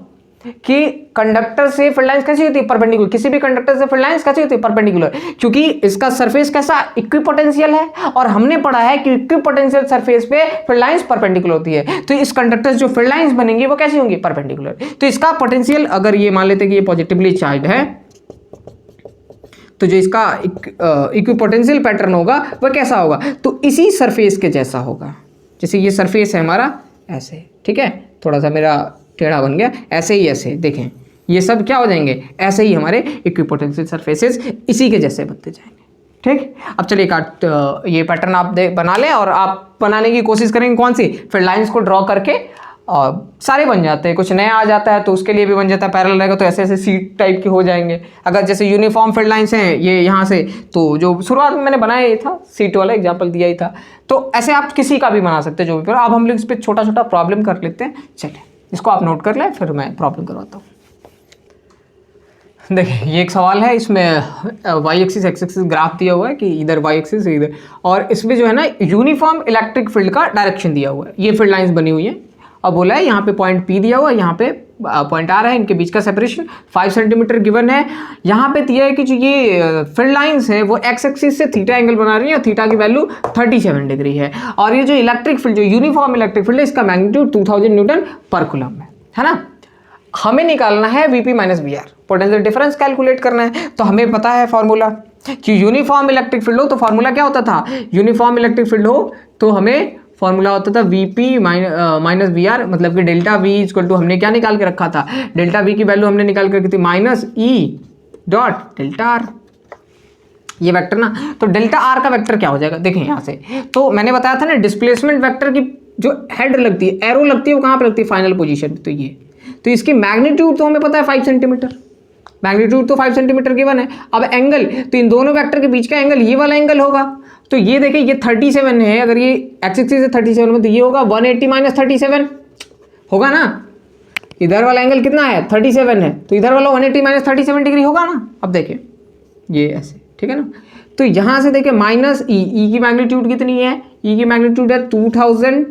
कि कंडक्टर से फील्ड लाइंस कैसी होती है, परपेंडिकुलर। किसी भी कंडक्टर से फील्ड लाइंस कैसी होती है, परपेंडिकुलर, क्योंकि इसका सरफेस कैसा, इक्विपोटेंशियल है। और हमने पढ़ा है कि इक्विपोटेंशियल सरफेस पे फील्ड लाइंस परपेंडिकुलर होती है। तो इस कंडक्टर जो फील्ड लाइंस बनेंगी वो कैसी होंगी, परपेंडिकुलर। तो इसका पोटेंशियल, अगर ये मान लेते हैं कि ये पॉजिटिवली चार्ज है, तो जो इसका इक्विपोटेंशियल पैटर्न होगा वह कैसा होगा, तो इसी सरफेस के जैसा होगा। जैसे ये सरफेस है हमारा ऐसे, ठीक है, थोड़ा सा मेरा टेढ़ा बन गया, ऐसे ही ऐसे देखें, ये सब क्या हो जाएंगे, ऐसे ही हमारे इक्विपोटेंशियल सरफेसेस इसी के जैसे बनते जाएंगे, ठीक। अब चलिए ये पैटर्न आप बना लें, और आप बनाने की कोशिश करेंगे कौन सी, फील्ड लाइंस को ड्रॉ करके। और सारे बन जाते हैं, कुछ नया आ जाता है तो उसके लिए भी बन जाता है, पैरेलल रहेगा तो ऐसे ऐसे सीट टाइप के हो जाएंगे। अगर जैसे यूनिफॉर्म फील्ड लाइंस हैं ये यहाँ से, तो जो शुरुआत में मैंने बनाया ये था, सीट वाला एग्जांपल दिया ही था। तो ऐसे आप किसी का भी बना सकते हैं जो भी, पर अब हम लोग इस पर छोटा छोटा प्रॉब्लम कर लेते हैं। चलिए इसको आप नोट कर लें, फिर मैं प्रॉब्लम करवाता हूँ। देखिए ये एक सवाल है, इसमें Y axis X axis graph दिया हुआ है कि इधर वाई एक्सिस इधर, और इसमें जो है ना यूनिफॉर्म इलेक्ट्रिक फील्ड का डायरेक्शन दिया हुआ है। ये फील्ड लाइंस बनी हुई है, अब बोला है यहाँ पे पॉइंट P दिया हुआ है, यहाँ पे पॉइंट आ रहा है, इनके बीच का सेपरेशन 5 सेंटीमीटर गिवन है। यहाँ पे दिया है कि जो ये फील्ड लाइंस है वो एक्स एक्सिस से थीटा एंगल बना रही है, और थीटा की वैल्यू 37 डिग्री है। और ये जो इलेक्ट्रिक फील्ड, जो यूनिफॉर्म इलेक्ट्रिक फील्ड है, इसका मैग्नीट्यूड 2000 न्यूटन पर कूलम है ना। हमें निकालना है VP minus VR, potential difference calculate करना है। तो हमें पता है फॉर्मूला कि यूनिफॉर्म इलेक्ट्रिक फील्ड हो तो फॉर्मूला क्या होता था, यूनिफॉर्म इलेक्ट्रिक फील्ड हो तो हमें फॉर्मूला होता था VP माइनस VR, मतलब कि डेल्टा V इक्वल टू, हमने क्या निकाल के रखा था, डेल्टा V की वैल्यू हमने निकाल के रखी थी minus E dot delta R, ये वेक्टर ना। तो डेल्टा R का वेक्टर क्या हो जाएगा, देखें यहाँ से, तो मैंने बताया था ना डिस्प्लेसमेंट वेक्टर की जो हेड लगती है, एरो लगती है, वो कहाँ पर लगती है, फाइनल पोजीशन पे। तो ये, तो इसकी मैग्नीट्यूड तो हमें पता है 5 सेंटीमीटर, मैग्नीट्यूड तो 5 सेंटीमीटर गिवन है। अब एंगल, तो इन दोनों वेक्टर के बीच का एंगल ये वाला एंगल होगा। तो ये देखिए ये 37 है, अगर ये एक्स एक्सिस से 37 में, तो ये होगा 180 माइनस 37 होगा ना। इधर वाला एंगल कितना है, 37 है, तो इधर वाला 180 माइनस 37 डिग्री होगा ना। अब देखिए ये ऐसे, ठीक है ना। तो यहाँ से देखिए माइनस ई की मैग्नीट्यूड कितनी है, ई की मैग्नीट्यूड है 2000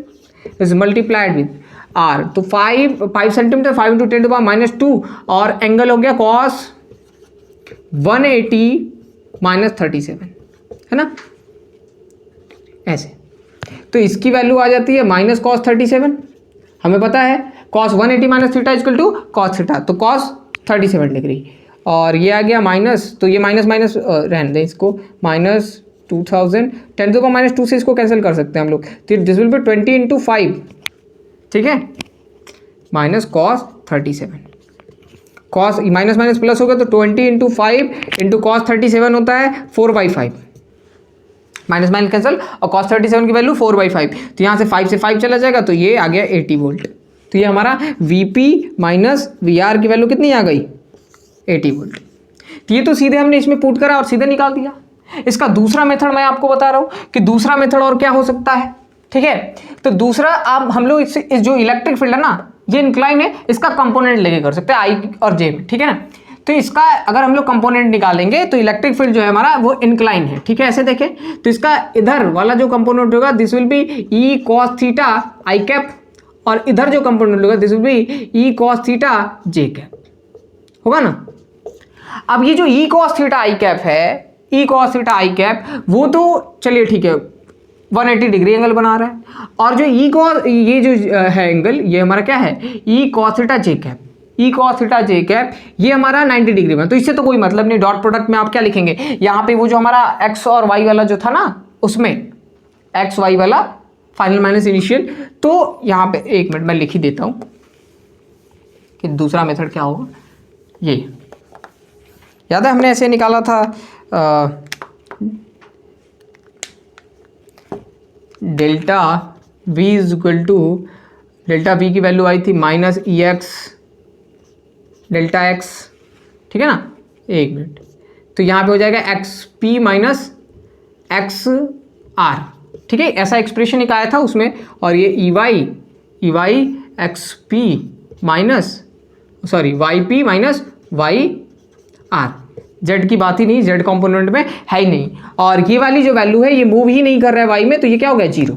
इज मल्टीप्लाइड विद आर, तो 5 centimeter, 5 into 10 to power minus 2, और एंगल हो गया कॉस 180 माइनस 37, है ना, ऐसे। तो इसकी वैल्यू आ जाती है माइनस कॉस 37, हमें पता है cos 180 minus theta equal to cos theta, तो कॉस 37 डिग्री, और ये आ गया माइनस, तो ये माइनस माइनस रहने दें इसको, माइनस 2000 10 टू पावर माइनस 2 से इसको कैंसिल कर सकते हैं हम लोग, तो दिस विल बी 20 इंटू 5, ठीक है, minus cos 37, cos minus minus plus होगा तो 20 इंटू 5 इंटू कॉस 37 होता है 4/5, माइनस माइनस कैंसिल, और कॉस 37 की वैल्यू 4/5, तो यहाँ से 5 से 5 चला जाएगा, तो ये आ गया 80 वोल्ट। तो ये हमारा VP माइनस VR की वैल्यू कितनी आ गई, 80 वोल्ट। तो ये तो सीधे हमने इसमें पुट करा और सीधे निकाल दिया। इसका दूसरा मेथड मैं आपको बता रहा हूँ कि दूसरा मेथड और क्या हो सकता है, ठीक है। तो दूसरा आप हम लोग इस जो इलेक्ट्रिक फील्ड है ना, ये इंक्लाइन है, इसका कंपोनेंट लेके कर सकते हैं I और J में, ठीक है ना। तो इसका अगर हम लोग कंपोनेंट निकालेंगे तो इलेक्ट्रिक फील्ड जो है हमारा वो इंक्लाइन है, ठीक है, ऐसे देखें। तो इसका इधर वाला जो कंपोनेंट होगा this will be E cos theta I cap, और इधर जो कंपोनेंट होगा this will be E cos theta J cap, होगा ना। अब ये जो E cos theta I cap है, E cos theta I cap, वो तो चलिए ठीक है 180 डिग्री एंगल बना रहा है, और जो ई कॉस ये जो है एंगल ये हमारा क्या है E cos theta J cap, ई कॉस थीटा जे कैप ये हमारा 90 डिग्री में। तो इससे तो कोई मतलब नहीं, डॉट प्रोडक्ट में आप क्या लिखेंगे यहाँ पे, वो जो हमारा एक्स और वाई वाला जो था ना उसमें एक्स वाई वाला फाइनल माइनस इनिशियल, तो यहाँ पे एक मिनट मैं लिख ही देता हूँ कि दूसरा मेथड क्या होगा। ये याद है हमने ऐसे निकाला था delta V is equal to, delta V की वैल्यू आई थी minus E X delta X, ठीक है ना। एक मिनट, तो यहाँ पे हो जाएगा X P minus X R, ठीक है, ऐसा एक्सप्रेशन एक आया था उसमें। और ये E Y X P minus sorry Y P minus Y R, Z की बात ही नहीं, जेड कंपोनेंट में है ही नहीं। और ये वाली जो वैल्यू है ये मूव ही नहीं कर रहा है वाई में, तो ये क्या हो गया जीरो।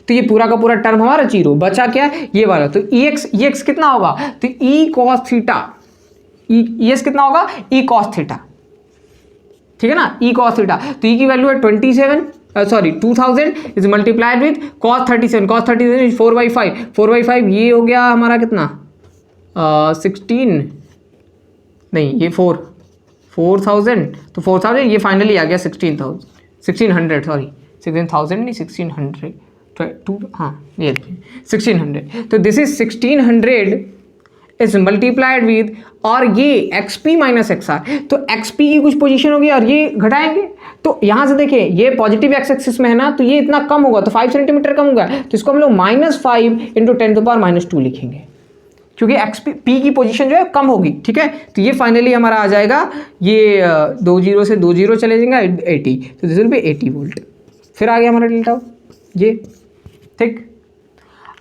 तो ये पूरा का पूरा टर्म हमारा जीरो बचा, क्या ये वाला। तो ई एक्स कितना होगा, तो ई कॉस थीटा, ई एक्स कितना होगा ई कॉस थीटा, ठीक है ना, ई कॉस थीटा। तो ई की वैल्यू है 2000 is multiplied with cos 37, cos 37 is 4/5, 4/5 ये हो गया हमारा कितना 16 नहीं ये 4000, तो 4000 ये फाइनली आ गया 1600 सॉरी 16,000 नहीं 1600 टू, हाँ ये 1600। तो this is 1600 is multiplied with, और ये X P minus X R, तो एक्स पी की कुछ पोजीशन होगी और ये घटाएंगे। तो यहाँ से देखिए ये पॉजिटिव एक्स एक्सिस में है ना, तो ये इतना कम होगा, तो 5 सेंटीमीटर कम होगा, तो इसको हम लोग -5 × 10⁻² लिखेंगे, क्योंकि एक्स पी की पोजीशन जो है कम होगी, ठीक है। तो ये फाइनली हमारा आ जाएगा, ये 2 0 से 2 0 चले जाएंगे 80, तो दिस विल बी 80 वोल्ट। फिर आ गया हमारा डेल्टा ये, ठीक।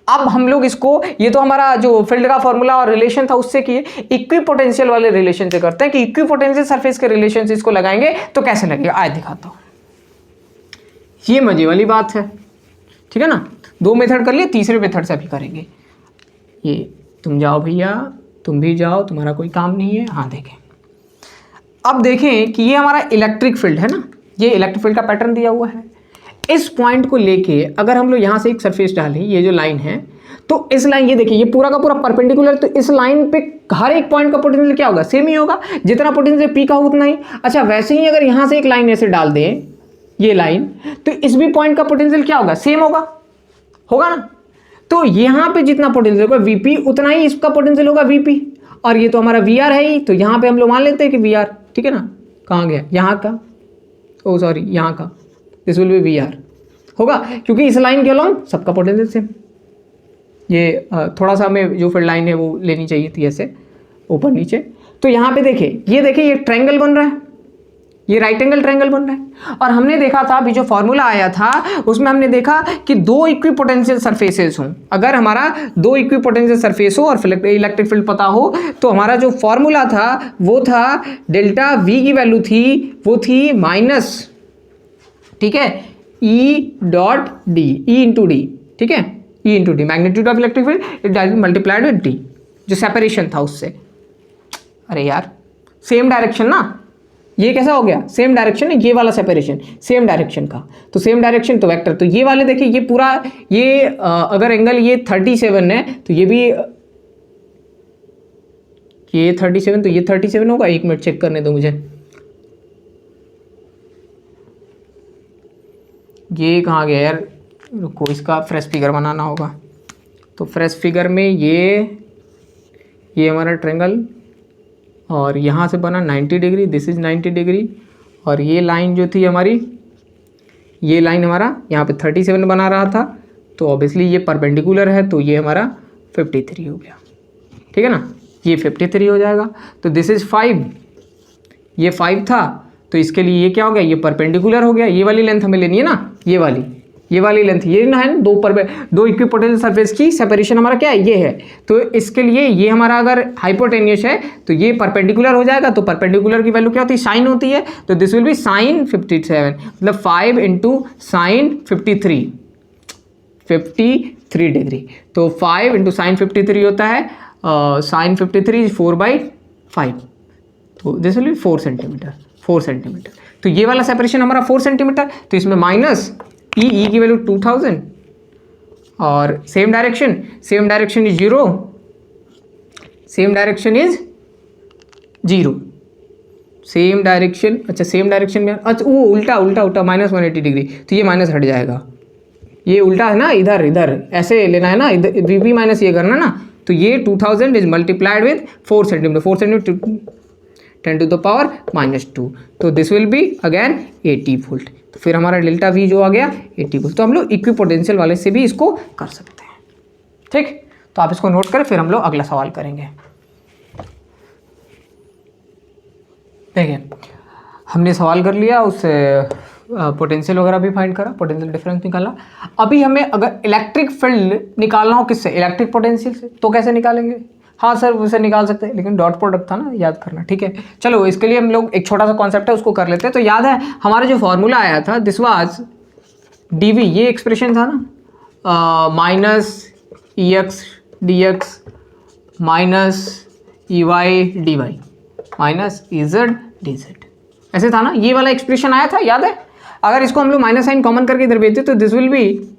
अब हम लोग इसको, ये तो हमारा जो फील्ड का फॉर्मूला और रिलेशन था उससे किए, इक्विपोटेंशियल वाले रिलेशन से करते हैं कि इक्विपोटेंशियल सरफेस के रिलेशन से इसको लगाएंगे तो कैसे लगेगा, आए दिखाता हूं। ये मजे वाली बात है, ठीक है ना। 2 मेथड कर लिए, तीसरे मेथड से अभी करेंगे। ये तुम जाओ भैया, तुम भी जाओ, तुम्हारा कोई काम नहीं है। हाँ देखें, अब देखें कि ये हमारा इलेक्ट्रिक फील्ड है ना, ये इलेक्ट्रिक फील्ड का पैटर्न दिया हुआ है। इस पॉइंट को लेके अगर हम लोग यहाँ से एक सरफेस डालें, ये जो लाइन है, तो इस लाइन, ये देखिए ये पूरा का पूरा परपेंडिकुलर, तो इस लाइन पे हर एक पॉइंट का पोटेंशियल क्या होगा, सेम ही होगा, जितना पोटेंशियल पी का हो उतना ही। अच्छा वैसे ही अगर यहाँ से एक लाइन ऐसे डाल दें, ये लाइन, तो इस भी पॉइंट का पोटेंशियल क्या होगा, सेम होगा ना। तो यहाँ पे जितना पोटेंशियल होगा वीपी, उतना ही इसका पोटेंशियल होगा वीपी, और ये तो हमारा वी आर है ही, तो यहाँ पे हम लोग मान लेते हैं कि वी आर, ठीक है ना। कहाँ गया, यहाँ का, ओ सॉरी यहाँ का, this will be V R होगा, क्योंकि इस लाइन के अलॉन्ग सबका पोटेंशियल सेम। ये थोड़ा सा हमें जो फील्ड लाइन है वो लेनी चाहिए थी ऐसे ऊपर नीचे। तो यहाँ पे देखिए, ये ट्रायंगल बन रहा है, ये राइट एंगल ट्रायंगल बन रहा है। और हमने देखा था अभी जो फॉर्मूला आया था उसमें हमने देखा कि 2 इक्विपोटेंशियल सरफेसेस हों, अगर हमारा 2 इक्विपोटेंशियल सरफेस हो और इलेक्ट्रिक फील्ड पता हो, तो हमारा जो फॉर्मूला था वो था डेल्टा वी की वैल्यू थी वो थी माइनस, ठीक है, ई dot D, E into D, ठीक है, E into D, magnitude of electric field directly multiplied with D, जो सेपरेशन था उससे। अरे यार सेम डायरेक्शन ना, ये कैसा हो गया, सेम डायरेक्शन है, ये वाला सेपरेशन सेम डायरेक्शन का, तो सेम डायरेक्शन तो वेक्टर, तो ये वाले देखिए ये पूरा ये अगर एंगल ये 37 है तो ये भी ये 37, तो ये 37 होगा। 1 मिनट चेक करने दो मुझे, ये कहाँ गया यार, रुको इसका फ्रेश फिगर बनाना होगा। तो फ्रेश फिगर में ये हमारा ट्रायंगल, और यहाँ से बना 90 डिग्री, दिस इज 90 डिग्री, और ये लाइन जो थी हमारी, ये लाइन हमारा यहाँ पे 37 बना रहा था, तो ऑब्वियसली ये परपेंडिकुलर है, तो ये हमारा 53 हो गया, ठीक है ना, ये 53 हो जाएगा। तो दिस इज 5, ये 5 था, तो इसके लिए ये क्या हो गया, ये परपेंडिकुलर हो गया। ये वाली लेंथ हमें लेनी है ना, ये वाली लेंथ, ये ना है ना, 2 इक्विपोटेंशियल सरफेस की सेपरेशन हमारा क्या है, ये है। तो इसके लिए ये हमारा अगर हाइपोटेन्यूस है तो ये परपेंडिकुलर हो जाएगा, तो परपेंडिकुलर की वैल्यू क्या होती है, साइन होती है, तो दिस विल बी साइन 57, मतलब 5 × साइन 53, 53 डिग्री। तो 5 इंटू साइन 53 होता है साइन 53 4/5, तो this will B 4 centimeter, 4 centimetre. तो ये वाला सेपरेशन हमारा 4 सेंटीमीटर, तो इसमें माइनस ई की वैल्यू 2000 और same direction is 0, same direction is 0, same direction, अच्छा सेम डायरेक्शन में, अच्छा वो उल्टा माइनस 180 डिग्री, तो ये माइनस हट जाएगा, ये उल्टा है ना, इधर ऐसे लेना है ना, इधर वी माइनस ये करना ना, तो ये 2000 is multiplied with 4 centimeter, 4 centimeter 10 to the power -2, तो this will be again 80 volt. तो फिर हमारा डेल्टा वी जो आ गया 80 वोल्ट। तो हम लोग इक्विपोटेंशियल वाले से भी इसको कर सकते हैं, ठीक। तो आप इसको नोट करें, फिर हम लोग अगला सवाल करेंगे। देखिए हमने सवाल कर लिया, उससे पोटेंशियल वगैरह भी फाइंड करा, पोटेंशियल डिफरेंस निकाला। अभी हमें अगर इलेक्ट्रिक फील्ड निकालना हो किससे, इलेक्ट्रिक पोटेंशियल से, तो कैसे निकालेंगे? हाँ सर उसे निकाल सकते हैं, लेकिन डॉट प्रोडक्ट था ना, याद करना, ठीक है। चलो इसके लिए हम लोग एक छोटा सा कॉन्सेप्ट है उसको कर लेते हैं। तो याद है हमारा जो फॉर्मूला आया था, दिस वाज dv, ये एक्सप्रेशन था ना, minus E x D x minus E Y D y minus E Z D z, ऐसे था ना, ये वाला एक्सप्रेशन आया था, याद है। अगर इसको हम लोग माइनस साइन कॉमन करके इधर भेजते तो this will be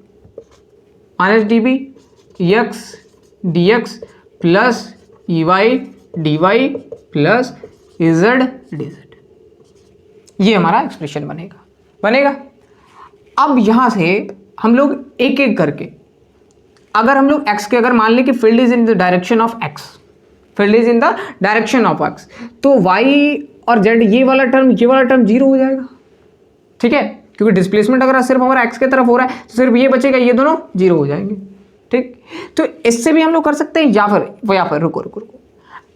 minus D B X D X plus E Y D Y plus E Z D Z, ये हमारा एक्सप्रेशन बनेगा। अब यहाँ से हम लोग एक एक करके, अगर हम लोग x के, अगर मान लें कि field is in the direction of x, field is in the direction of x, तो y और z ये वाला टर्म 0 हो जाएगा, ठीक है, क्योंकि डिस्प्लेसमेंट अगर सिर्फ हमारा x के तरफ हो रहा है तो सिर्फ ये बचेगा, ये दोनों 0 हो जाएंगे, ठीक। तो इससे भी हम लोग कर सकते हैं, या फिर रुको,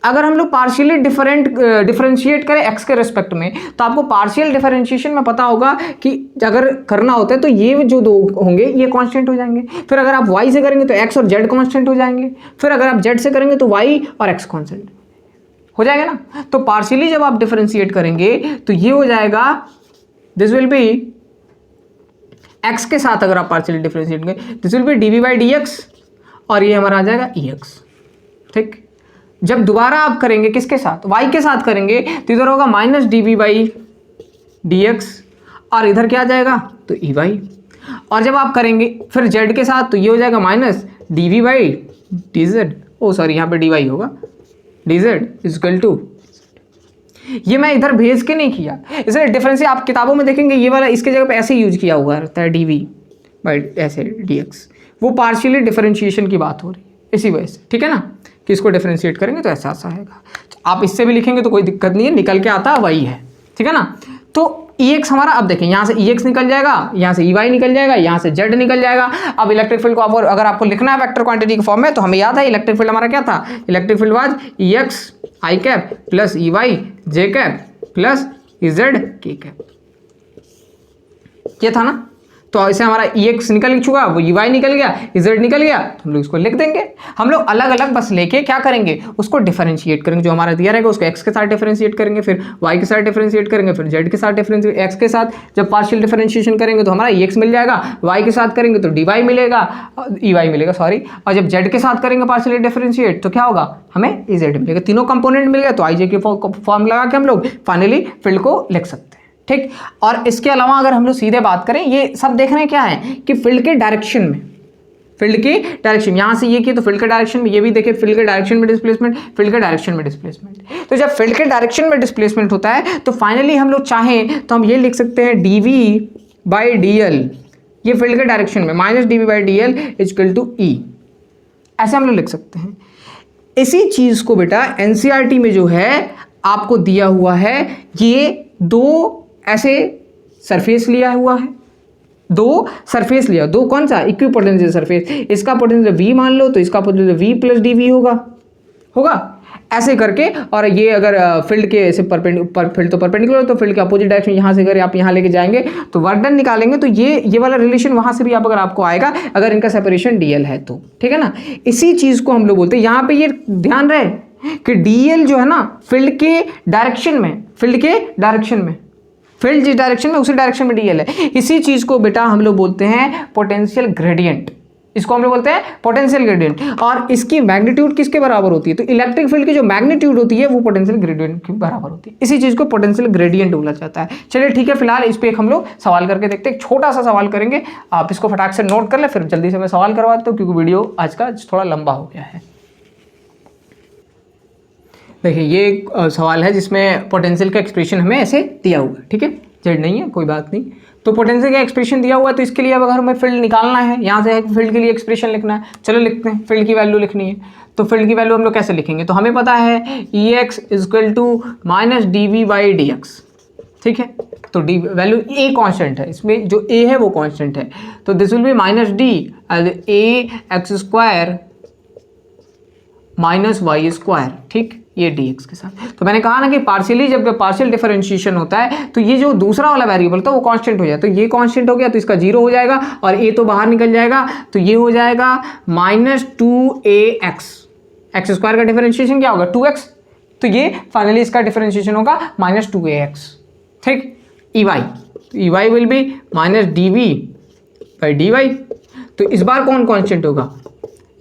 अगर हम लोग पार्शियली डिफरेंशिएट करें x के रेस्पेक्ट में, तो आपको पार्शियल डिफरेंशिएशन में पता होगा कि अगर करना होता है तो ये जो दो होंगे ये कांस्टेंट हो जाएंगे, फिर अगर आप y से करेंगे तो x और z कांस्टेंट हो जाएंगे, फिर अगर आप z से करेंगे तो y और x कांस्टेंट हो जाएगा ना। तो पार्शियली जब आप डिफरेंशिएट करेंगे तो ये हो जाएगा, दिस विल बी x के साथ, अगर आप पार्शियली डिफरेंशिएट करेंगे दिस विल बी dv/dx और ये हमारा आ जाएगा ex, ठीक। जब दोबारा आप करेंगे किसके साथ, y के साथ करेंगे तो इधर होगा माइनस dv/dx और इधर क्या आ जाएगा, तो ey, और जब आप करेंगे फिर z के साथ तो ये हो जाएगा माइनस dv/dz, सॉरी यहाँ पे dy होगा, dz इक्वल टू, ये मैं इधर भेज के नहीं किया, इसलिए डिफरेंस आप किताबों में देखेंगे ये वाला इसके जगह पे ऐसे यूज किया हुआ रहता है, dv/ ऐसे dx, वो पार्शियली डिफरेंशिएशन की बात हो रही है इसी वजह से, ठीक है ना, कि इसको डिफरेंशिएट करेंगे तो ऐसा आएगा। तो आप इससे भी लिखेंगे तो कोई दिक्कत नहीं है, निकल के आता वही है, ठीक है ना। तो ex हमारा, अब देखें यहाँ से ex निकल जाएगा, यहाँ से ey निकल जाएगा, यहाँ से z निकल जाएगा। अब इलेक्ट्रिक फील्ड को आप अगर आपको लिखना है वेक्टर क्वांटिटी के फॉर्म में, तो हमें याद है इलेक्ट्रिक फील्ड हमारा क्या था, electric field was ex i cap plus ey j cap plus z k cap, ये था ना। तो ऐसे हमारा ex निकल चुका, वो ey निकल गया, z निकल गया, तो हम लोग इसको लिख देंगे। हम लोग अलग अलग बस लेके क्या करेंगे, उसको डिफरेंशिएट करेंगे, जो हमारा दिया रहेगा उसको x के साथ डिफरेंशिएट करेंगे, फिर y के साथ डिफरेंशिएट करेंगे, फिर z के साथ डिफरेंशिएट, x के साथ जब पार्शियल डिफरेंशिएशन करेंगे तो हमारा ex मिल जाएगा, y के साथ करेंगे तो dy मिलेगा, ey मिलेगा सॉरी, और जब z के साथ करेंगे पार्शियल डिफरेंशिएट तो क्या होगा, हमें ez मिलेगा। तीनों कंपोनेंट मिल गए तो ij के फॉर्म लगा के हम लोग फाइनली फील्ड को लिख सकते हैं, ठीक। और इसके अलावा अगर हम लोग सीधे बात करें, ये सब देख रहे हैं क्या है कि फील्ड के डायरेक्शन में, फील्ड के डायरेक्शन, यहाँ से ये किया तो फील्ड के डायरेक्शन में, ये भी देखिए फील्ड के डायरेक्शन में डिस्प्लेसमेंट, फील्ड के डायरेक्शन में डिस्प्लेसमेंट। तो जब फील्ड के डायरेक्शन में डिस्प्लेसमेंट होता है तो फाइनली हम लोग चाहें तो हम ये लिख सकते हैं dv/dl, ये फील्ड के डायरेक्शन में minus dv/dl equal to e, ऐसे हम लोग लिख सकते हैं। इसी चीज़ को बेटा NCERT में जो है आपको दिया हुआ है, ये दो ऐसे सरफेस लिया हुआ है, दो सरफेस लिया, दो कौन सा, इक्विपोटेंशियल सरफेस, इसका पोटेंशियल v मान लो तो इसका पोटेंशियल v प्लस dv होगा ऐसे करके। और ये अगर फील्ड के ऐसे फील्ड तो परपेंडिकुलर, तो फील्ड के अपोजिट डायरेक्शन यहाँ से अगर आप यहाँ लेके जाएंगे तो वर्क डन निकालेंगे, तो ये वाला रिलेशन वहाँ से भी आप अगर आपको आएगा अगर इनका सेपरेशन dl है तो, ठीक है ना। इसी चीज़ को हम लोग बोलते हैं, यहाँ पे ये ध्यान रहे कि dl जो है ना फील्ड के डायरेक्शन में, फील्ड के डायरेक्शन में, फील्ड जिस डायरेक्शन में उसी डायरेक्शन में dl है। इसी चीज़ को बेटा हम लोग बोलते हैं पोटेंशियल ग्रेडियंट, इसको हम लोग बोलते हैं पोटेंशियल ग्रेडियंट। और इसकी मैग्नीट्यूड किसके बराबर होती है? तो इलेक्ट्रिक फील्ड की जो मैग्नीट्यूड होती है वो पोटेंशियल ग्रेडियंट के बराबर होती है। इसी चीज को पोटेंशियल ग्रेडियंट बोला जाता है। चलिए ठीक है, फिलहाल इस पे एक हम लोग सवाल करके देखते हैं। एक छोटा सा सवाल करेंगे, आप इसको फटाक से नोट कर ले, फिर जल्दी से मैं सवाल करवाता हूँ क्योंकि वीडियो आज का थोड़ा लंबा हो गया है। देखिए ये एक सवाल है जिसमें पोटेंशियल का एक्सप्रेशन हमें ऐसे दिया हुआ है, ठीक है, जेड नहीं है कोई बात नहीं। तो पोटेंशियल का एक्सप्रेशन दिया हुआ है, तो इसके लिए अब अगर हमें फील्ड निकालना है, यहाँ से फील्ड के लिए एक्सप्रेशन लिखना है, चलो लिखते हैं। फील्ड की वैल्यू लिखनी है, तो फील्ड की वैल्यू हम लोग कैसे लिखेंगे? तो हमें पता है Ex equal to minus dV/dx, ठीक है। तो डी वैल्यू ए कांस्टेंट है, इसमें जो ए है वो कांस्टेंट है, तो this will be minus D A X square minus Y square, ठीक, ये dx के साथ। तो मैंने कहा ना कि पार्शियली जब पार्शियल डिफरेंशिएशन होता है तो ये जो दूसरा वाला वेरिएबल था वो कांस्टेंट हो जाए, तो ये कांस्टेंट हो गया तो इसका 0 हो जाएगा और a तो बाहर निकल जाएगा, तो ये हो जाएगा माइनस 2ax। एक्स स्क्वायर का डिफरेंशिएशन क्या होगा? 2x, तो ये फाइनली इसका डिफरेंशिएशन होगा माइनस 2ax, ठीक। ey will be minus dv/dy। तो इस बार कौन कांस्टेंट होगा?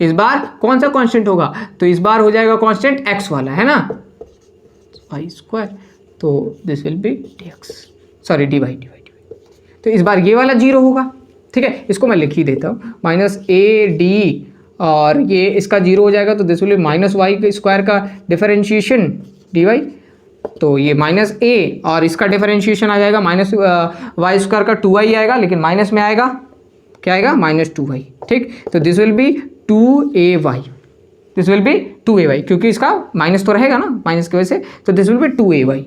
इस बार कौन सा कांस्टेंट होगा? तो इस बार हो जाएगा कांस्टेंट x वाला, है ना, वाई स्क्वायर, तो this will B dx, sorry dy। तो इस बार ये वाला 0 होगा, ठीक है। इसको मैं लिख ही देता हूँ, माइनस ए डी और ये इसका 0 हो जाएगा, तो this will be minus Y square का डिफरेंशिएशन dy। तो ये माइनस ए और इसका डिफरेंशिएशन आ जाएगा माइनस वाई स्क्वायर का 2y आएगा, लेकिन माइनस में आएगा क्या आएगा? माइनस 2y, ठीक। तो this will B 2ay, this will B 2ay, क्योंकि इसका माइनस तो रहेगा ना माइनस की वजह से, तो दिस विल बी 2ay।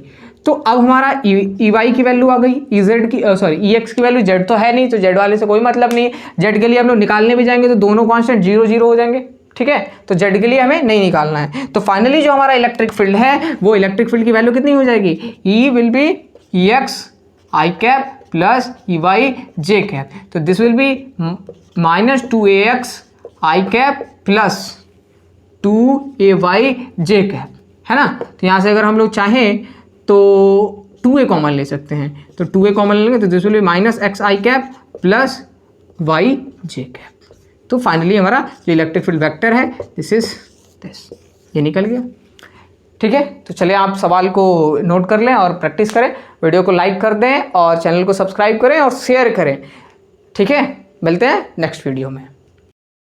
तो अब हमारा ey की वैल्यू आ गई, ez की सॉरी ex की वैल्यू, z तो है नहीं तो z वाले से कोई मतलब नहीं है। z के लिए हम लोग निकालने भी जाएंगे तो दोनों कांस्टेंट 0 0 हो जाएंगे, ठीक है। तो z के लिए हमें नहीं निकालना है। तो फाइनली जो हमारा इलेक्ट्रिक फील्ड है वो इलेक्ट्रिक फील्ड की वैल्यू कितनी हो जाएगी? E will be ex i cap plus ey j cap, तो this will be minus 2ax i cap plus 2ay j cap, है ना। तो यहाँ से अगर हम लोग चाहें तो 2a कॉमन ले सकते हैं, तो 2a कॉमन लेंगे तो this will be minus x i cap plus y j cap. तो फाइनली हमारा जो इलेक्ट्रिक फील्ड वेक्टर है दिस इज दिस, ये निकल गया, ठीक है। तो चलिए आप सवाल को नोट कर लें और प्रैक्टिस करें, वीडियो को लाइक कर दें और चैनल को सब्सक्राइब करें और शेयर करें, ठीक है। मिलते हैं नेक्स्ट वीडियो में।